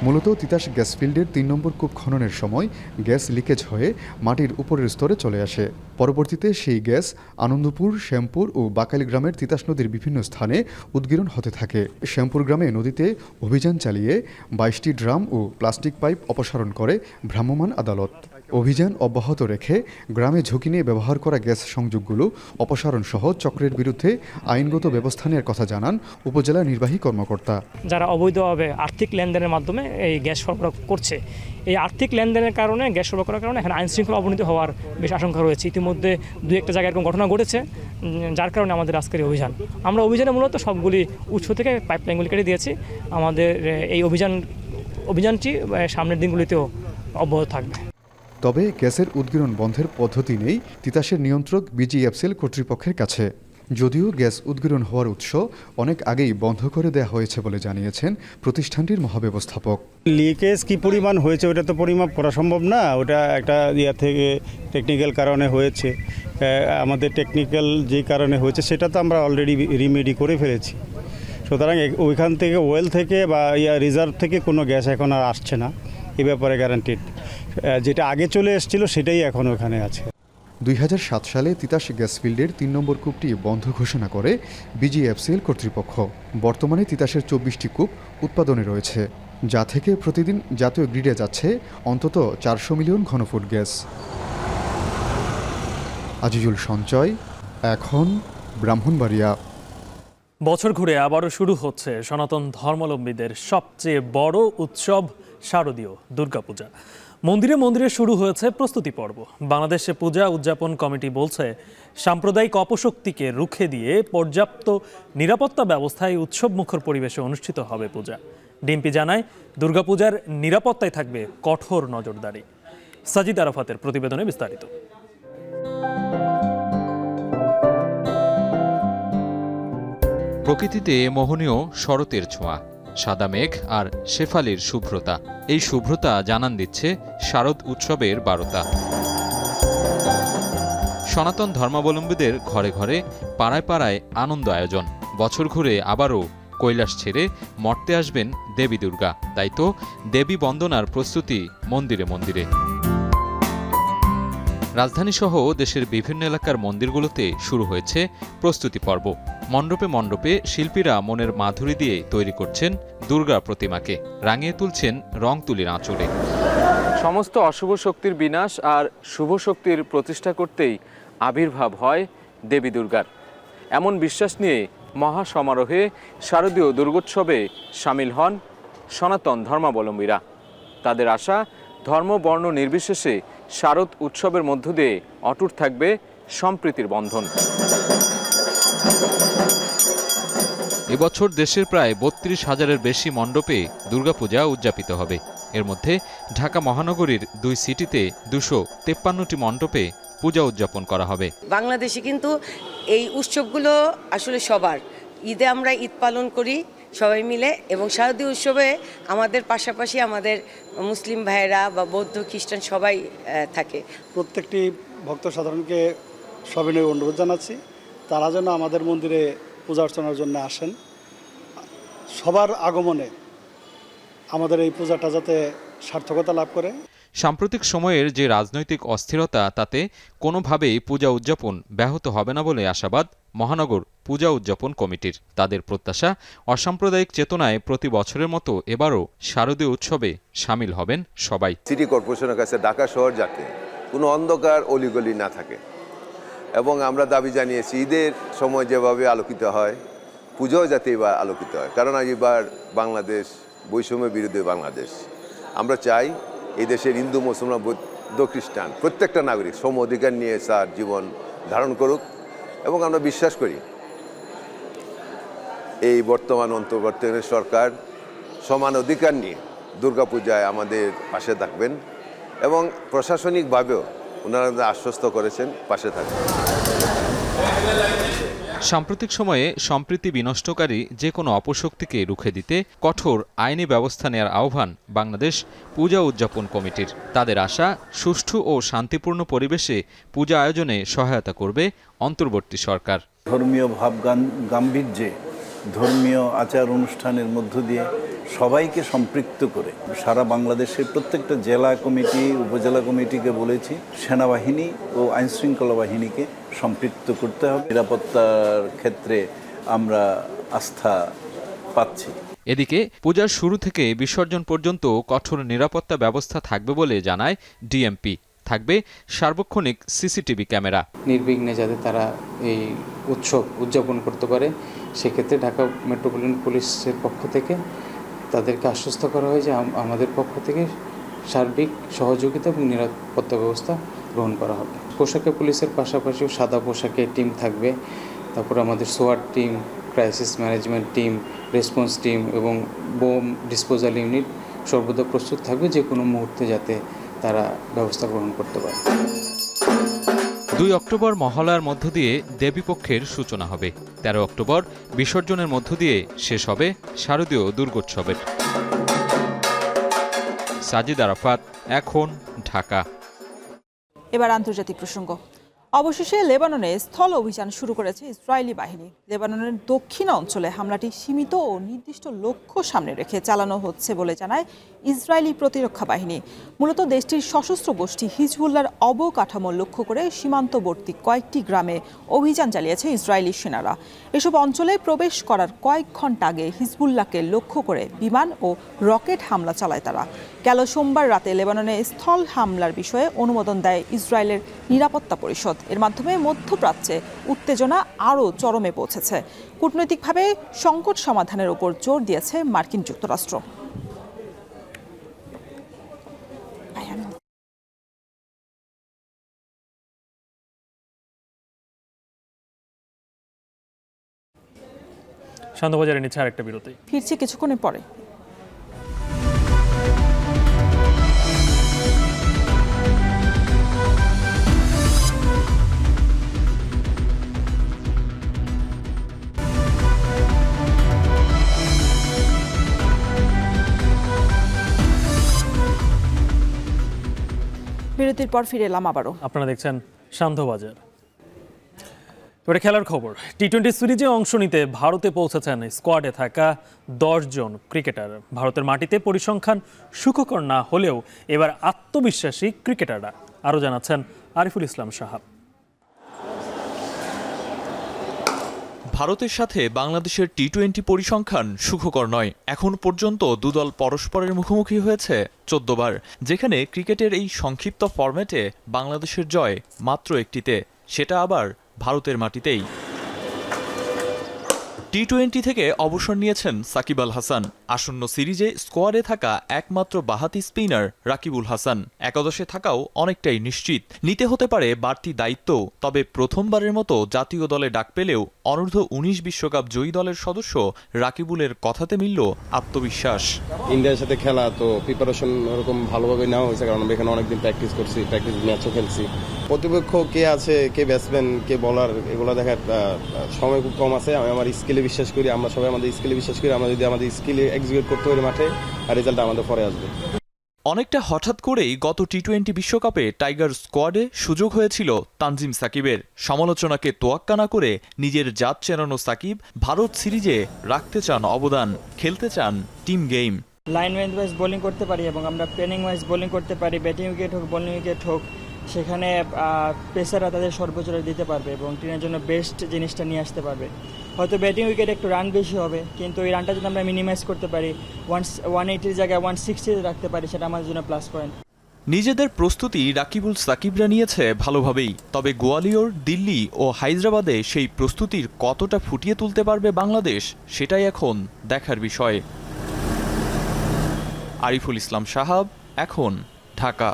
মূলত তিতাস গ্যাস ফিল্ডের 3 নম্বর কূপ খননের সময় গ্যাস লিকেজ হয়ে মাটির উপরের স্তরে চলে আসে। পরবর্তীতে সেই গ্যাস আনন্দপুর, শ্যামপুর ও বাকাইল গ্রামের তিতাস নদীর বিভিন্ন স্থানে উদ্গীরণ হতে থাকে। শ্যামপুর গ্রামে নদীতে অভিযান চালিয়ে 22টি ড্রাম ও প্লাস্টিক পাইপ অপসারণ করে ভ্রাম্যমাণ আদালত। অভিযান অব্যাহত রেখে গ্রামে ঝুঁকি নিয়ে ব্যবহার করা গ্যাস সংযোগগুলো অপসারণ সহ চক্রের বিরুদ্ধে আইনগত ব্যবস্থা নেওয়ার কথা জানান উপজেলা নির্বাহী কর্মকর্তা। যারা অবৈধভাবে আর্থিক লেনদেনের মাধ্যমে এই গ্যাস সরবরাহ করছে, এই আর্থিক লেনদেনের কারণে গ্যাস সরবরাহ করার কারণে এখানে আইনশৃঙ্খলা অবনতি হওয়ার বেশ আশঙ্কা রয়েছে। ইতিমধ্যে 2-1টা জায়গায় এরকম ঘটনা ঘটেছে, যার কারণে আমাদের আজকের এই অভিযান। আমরা অভিযানে মূলত সবগুলি উৎস থেকে পাইপলাইনগুলি কেটে দিয়েছি। আমাদের এই অভিযানটি সামনের দিনগুলিতেও অব্যাহত থাকবে। তবে গ্যাসের উদ্গীরণ বন্ধের পদ্ধতি নেই তিতাসের নিয়ন্ত্রক BGFCL কর্তৃপক্ষের কাছে। যদিও গ্যাস উদ্গীরণ হওয়ার উৎস অনেক আগেই বন্ধ করে দেওয়া হয়েছে বলে জানিয়েছেন প্রতিষ্ঠানটির মহাব্যবস্থাপক। লিকেজ কি পরিমাণ হয়েছে ওটা তো পরিমাপ করা সম্ভব না, ওটা একটা থেকে টেকনিক্যাল কারণে হয়েছে। আমাদের টেকনিক্যাল যে কারণে হয়েছে সেটা তো আমরা অলরেডি রিমেডি করে ফেলেছি। সুতরাং ওইখান থেকে ওয়েল থেকে বা রিজার্ভ থেকে কোনো গ্যাস এখন আর আসছে না, এ ব্যাপারে গ্যারান্টিড। যেটা আগে চলে এসেছিল সেটাই এখন ওখানে আছে। 2007 সালে তিতাস গ্যাস ফিল্ডের 3 নম্বর কূপটি বন্ধ ঘোষণা করে BGFCL কর্তৃপক্ষ। বর্তমানে তিতাসের 24টি কূপ উৎপাদনে রয়েছে, যা থেকে প্রতিদিন জাতীয় গ্রিডে যাচ্ছে অন্তত 400 মিলিয়ন ঘনফুট গ্যাস। আজিজুল সঞ্চয়, এখন ব্রাহ্মণবাড়িয়া। বছর ঘুরে আবারও শুরু হচ্ছে সনাতন ধর্মাবলম্বীদের সবচেয়ে বড় উৎসব শারদীয় দুর্গাপূজা। মন্দিরে মন্দিরে শুরু হয়েছে প্রস্তুতি পর্ব। বাংলাদেশে পূজা উদযাপন কমিটি বলছে, সাম্প্রদায়িক অপশক্তিকে রুখে দিয়ে পর্যাপ্ত নিরাপত্তা ব্যবস্থায় উৎসবমুখর পরিবেশে অনুষ্ঠিত হবে পূজা। ডিএমপি জানায়, দুর্গাপূজার নিরাপত্তায় থাকবে কঠোর নজরদারি। সাজিদ আরাফাতের প্রতিবেদনে বিস্তারিত। প্রকৃতিতে মোহনীয় শরতের ছোঁয়া, সাদা মেঘ আর শেফালির শুভ্রতা। এই শুভ্রতা জানান দিচ্ছে শারদ উৎসবের বারতা। সনাতন ধর্মাবলম্বীদের ঘরে ঘরে, পাড়ায় পাড়ায় আনন্দ আয়োজন। বছর ঘুরে আবারও কৈলাস ছেড়ে মর্তে আসবেন দেবী দুর্গা। তাই তো দেবী বন্দনার প্রস্তুতি মন্দিরে মন্দিরে। রাজধানীসহ দেশের বিভিন্ন এলাকার মন্দিরগুলোতে শুরু হয়েছে প্রস্তুতি পর্ব। মণ্ডপে মণ্ডপে শিল্পীরা মনের মাধুরী দিয়ে তৈরি করছেন দুর্গা প্রতিমাকে, রাঙিয়ে তুলছেন রং তুলির আঁচড়ে। সমস্ত অশুভ শক্তির বিনাশ আর শুভ শক্তির প্রতিষ্ঠা করতেই আবির্ভাব হয় দেবী দুর্গার, এমন বিশ্বাস নিয়ে মহাসমারোহে শারদীয় দুর্গোৎসবে সামিল হন সনাতন ধর্মাবলম্বীরা। তাদের আশা, ধর্ম বর্ণ নির্বিশেষে শারদ উৎসবের মধ্য দিয়ে অটুট থাকবে সম্প্রীতির বন্ধন। এবছর দেশের প্রায় ৩২,০০০-এর বেশি মণ্ডপে দুর্গাপূজা উদযাপিত হবে। এর মধ্যে ঢাকা মহানগরীর ২ সিটিতে ২৫৩টি মণ্ডপে পূজা উদযাপন করা হবে। বাংলাদেশে কিন্তু এই উৎসবগুলো আসলে সবার, ঈদে আমরা ঈদ পালন করি সবাই মিলে, এবং শারদীয় উৎসবে আমাদের পাশাপাশি আমাদের মুসলিম ভাইয়েরা বা বৌদ্ধ খ্রিস্টান সবাই থাকে। প্রত্যেকটি ভক্ত সাধারণকে সবিনয় অনুরোধ জানাচ্ছি, তারা যেন আমাদের মন্দিরে পূজা অর্চনার জন্য আসেন। সবার আগমনে আমাদের এই পূজাটা যাতে সার্থকতা লাভ করে। সাম্প্রতিক সময়ের যে রাজনৈতিক অস্থিরতা, তাতে কোনোভাবেই পূজা উদযাপন ব্যাহত হবে না বলে আশাবাদ মহানগর পূজা উদযাপন কমিটির। তাদের প্রত্যাশা, অসাম্প্রদায়িক চেতনায় প্রতি বছরের মতো এবারও শারদীয় উৎসবে সামিল হবেন সবাই। সিটি কর্পোরেশনের কাছে ঢাকা শহর যাতে কোনো অন্ধকার অলিগলি না থাকে, এবং আমরা দাবি জানিয়েছি ঈদের সময় যেভাবে আলোকিত হয় পুজোও যাতে এবার আলোকিত হয়, কারণ এবার বাংলাদেশ বৈষম্যের বিরুদ্ধে বাংলাদেশ। আমরা চাই এই দেশের হিন্দু, মুসলমান, বৌদ্ধ, খ্রিস্টান প্রত্যেকটা নাগরিক সম অধিকার নিয়ে তার জীবন ধারণ করুক, এবং আমরা বিশ্বাস করি এই বর্তমান অন্তর্বর্তীকালীন সরকার সমান অধিকার নিয়ে দুর্গাপূজায় আমাদের পাশে থাকবেন, এবং প্রশাসনিকভাবেও ওনারা আশ্বস্ত করেছেন পাশে থাকবেন। সাম্প্রতিক সময়ে সম্প্রীতি বিনষ্টকারী যে কোনো অপশক্তিকে রুখে দিতে কঠোর আইনি ব্যবস্থা নেওয়ার আহ্বান বাংলাদেশ পূজা উদযাপন কমিটির। তাদের আশা, সুষ্ঠু ও শান্তিপূর্ণ পরিবেশে পূজা আয়োজনে সহায়তা করবে অন্তর্বর্তী সরকার। ধর্মীয় ভাব গাম্ভীর্যে ধর্মীয় আচার অনুষ্ঠানের মধ্য দিয়ে সবাইকে সম্পৃক্ত করে সারা বাংলাদেশের প্রত্যেকটা জেলা কমিটি, উপজেলা কমিটিকে বলেছি সেনাবাহিনী ও আইনশৃঙ্খলা বাহিনীকে সম্পৃক্ত করতে হবে। নিরাপত্তার ক্ষেত্রে আমরা আস্থা পাচ্ছি। এদিকে পূজার শুরু থেকে বিসর্জন পর্যন্ত কঠোর নিরাপত্তা ব্যবস্থা থাকবে বলে জানায় ডিএমপি। থাকবে সার্বক্ষণিক সিসিটিভি ক্যামেরা। নির্বিঘ্নে যাতে তারা এই উৎসব উদযাপন করতে পারে, সেক্ষেত্রে ঢাকা মেট্রোপলিটন পুলিশের পক্ষ থেকে তাদেরকে আশ্বস্ত করা হয় যে আমাদের পক্ষ থেকে সার্বিক সহযোগিতা এবং নিরাপত্তা ব্যবস্থা গ্রহণ করা হবে। পোশাকে পুলিশের পাশাপাশিও সাদা পোশাকে টিম থাকবে, তারপর আমাদের সোয়াট team, crisis management team, response team এবং বোম ডিসপোজাল ইউনিট সর্বদা প্রস্তুত থাকবে যে কোনো মুহূর্তে যাতে তারা ব্যবস্থা গ্রহণ করতে পারে। ২ অক্টোবর মহালয়ার মধ্য দিয়ে দেবীপক্ষের সূচনা হবে। ১৩ অক্টোবর বিসর্জনের মধ্য দিয়ে শেষ হবে শারদীয় দুর্গোৎসবের। সাজিদ আরাফাত, এখন, ঢাকা। এবার আন্তর্জাতিক প্রসঙ্গ। অবশেষে লেবাননে স্থল অভিযান শুরু করেছে ইসরায়েলি বাহিনী। লেবাননের দক্ষিণ অঞ্চলে হামলাটি সীমিত ও নির্দিষ্ট লক্ষ্য সামনে রেখে চালানো হচ্ছে বলে জানায় ইসরায়েলি প্রতিরক্ষা বাহিনী। মূলত দেশটির সশস্ত্র গোষ্ঠী হিজবুল্লাহর অবকাঠামো লক্ষ্য করে সীমান্তবর্তী কয়েকটি গ্রামে অভিযান চালিয়েছে ইসরায়েলি সেনারা। এসব অঞ্চলে প্রবেশ করার কয়েক ঘণ্টা আগে হিজবুল্লাহকে লক্ষ্য করে বিমান ও রকেট হামলা চালায় তারা। গেল সোমবার রাতে লেবাননে স্থল হামলার বিষয়ে অনুমোদন দেয় ইসরায়েলের নিরাপত্তা পরিষদ। এর মাধ্যমে মধ্যপ্রাচ্যে উত্তেজনা আরও চরমে পৌঁছেছে। কূটনৈতিকভাবে সংকট সমাধানের উপর জোর দিয়েছে মার্কিন যুক্তরাষ্ট্র। শান্তবাজারে নিচ্ছে আরেকটা বিরতি, ফিরছি কিছুক্ষণের পরে। বিরতির পর ফিরে এলাম আবারও। আপনারা দেখছেন শান্তবাজার। এবারে খেলার খবর। টি-20 সিরিজে অংশ নিতে ভারতে পৌঁছেছেন স্কোয়াডে থাকা 10 জন ক্রিকেটার। ভারতের মাটিতে পরিসংখ্যান সুখকর না হলেও এবার আত্মবিশ্বাসী ক্রিকেটাররা। আরও জানাচ্ছেন আরিফুল ইসলাম সাহাব। ভারতের সাথে বাংলাদেশের টি-20 পরিসংখ্যান সুখকর নয়। এখন পর্যন্ত দুদল পরস্পরের মুখোমুখি হয়েছে 14 বার, যেখানে ক্রিকেটের এই সংক্ষিপ্ত ফরম্যাটে বাংলাদেশের জয় মাত্র একটিতে, সেটা আবার ভারতের মাটিতেই। টি-20 থেকে অবসর নিয়েছেন সাকিব আল হাসান। আসন্ন সিরিজে স্কোয়াডে থাকা একমাত্র বাহাতি স্পিনার রাকিবুল হাসান একাদশে থাকাও অনেকটাই নিশ্চিত। নিতে হতে পারে বাড়তি দায়িত্ব, তবে প্রথমবারের মতো জাতীয় দলে ডাক পেলেও অনূর্ধ্ব-19 বিশ্বকাপ জয়ী দলের সদস্য রাকিবুলের কথাতে মিলল আত্মবিশ্বাস। ইন্ডিয়ার সাথে খেলা তো প্রিপারেশন ওরকম ভালোভাবে নেওয়া হয়েছে, কারণ আমরা এখানে অনেকদিন প্র্যাকটিস করছি, প্র্যাকটিস ম্যাচও খেলছি। প্রতিপক্ষ কে আছে, কে ব্যাটসম্যান, কে বলার, এগুলো দেখার সময় খুব কম আছে। আমি আমার স্কিলে বিশ্বাস করি, আমরা সবাই আমাদের স্কিলে বিশ্বাস করি। আমরা যদি আমাদের স্কিলে এক্সিকিউট করতে পারি মাঠে, আর রেজাল্ট আমাদের পরে আসবে। অনেকটা হঠাৎ করেই গত টি-20 বিশ্বকাপে টাইগার স্কোয়াডে সুযোগ হয়েছিল তানজিম সাকিবের। সমালোচনাকে তোয়াক্কা না করে নিজের জাত চেনানো সাকিব ভারত সিরিজে রাখতে চান অবদান, খেলতে চান team game. Line wise bowling করতে পারি এবং আমরা প্ল্যানিং ওয়াইজ বোলিং করতে পারি। ব্যাটিং উইকেট হোক, বোলিং উইকেট হোক, সেখানে পেসাররা তাদের সর্বোচ্চটা দিতে পারবে এবং টিমের জন্য বেস্ট জিনিসটা নিয়ে আসতে পারবে। হয়তো ব্যাটিং উইকেট একটু রান বেশি হবে, কিন্তু এই রানটা যদি আমরা মিনিমাইজ করতে পারি, 180-র জায়গায় 160 রাখতে পারি, সেটা আমাদের জন্য প্লাস পয়েন্ট। নিজেদের প্রস্তুতি রাকিবুল সাকিবরা নিয়েছে ভালোভাবেই, তবে গোয়ালিয়র, দিল্লি ও হায়দ্রাবাদে সেই প্রস্তুতির কতটা ফুটিয়ে তুলতে পারবে বাংলাদেশ, সেটাই এখন দেখার বিষয়। আরিফুল ইসলাম সাহাব, এখন, ঢাকা।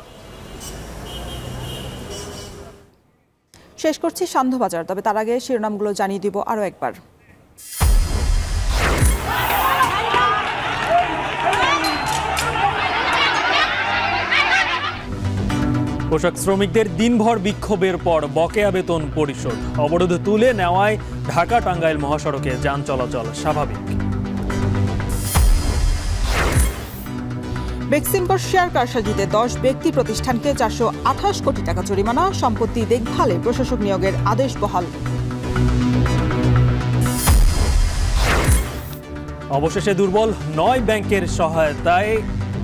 শেষ করছি সান্ধ্যবাজার, তবে তার আগে শিরোনামগুলো জানিয়ে দিব আরও একবার। পোশাক শ্রমিকদের দিনভর বিক্ষোভের পর বকেয়া বেতন পরিশোধ, অবরোধ তুলে নেওয়ায় ঢাকা টাঙ্গাইল মহাসড়কে যান চলাচল স্বাভাবিক। বেক্সিমকোর শেয়ার কারসাজিতে 10 ব্যক্তি প্রতিষ্ঠানকে 428 কোটি টাকা জরিমানা, সম্পত্তি দেখভালে প্রশাসক নিয়োগের আদেশ বহাল। অবশেষে দুর্বল 9 ব্যাংকের সহায়তায়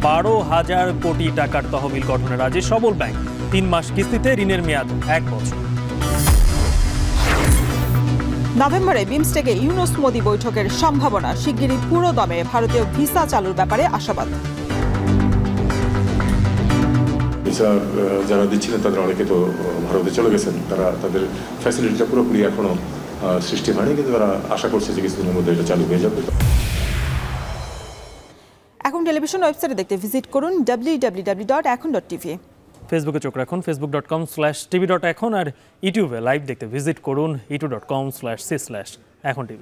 12,000 কোটি টাকার তহবিল গঠনে রাজি সবল ব্যাংক। 3 মাস কিস্তিতে ঋণের মেয়াদ 1 বছর। নভেম্বরে বিমস্টেকে ইউনুস মোদি বৈঠকের সম্ভাবনা, শিগগিরই পুরো দমে ভারতীয় ভিসা চালুর ব্যাপারে আশাবাদ। ভিসা যারা দিচ্ছিলেন তাদের অনেকে তো ভারতে চলে গেছেন, তারা তাদের ফ্যাসিলিটিটা পুরোপুরি এখনো সৃষ্টি হয়নি, কিন্তু তারা আশা করছে যে কিছুদিনের মধ্যে এটা চালু হয়ে যাবে। এখন টেলিভিশন ওয়েবসাইটে দেখতে ভিজিট করুন www.ekhon.tv। ফেসবুকে চোখ রাখুন facebook.com/tv.ekhon, আর ইউটিউবে লাইভ দেখতে ভিজিট করুন youtube.com/c/ekhon tv।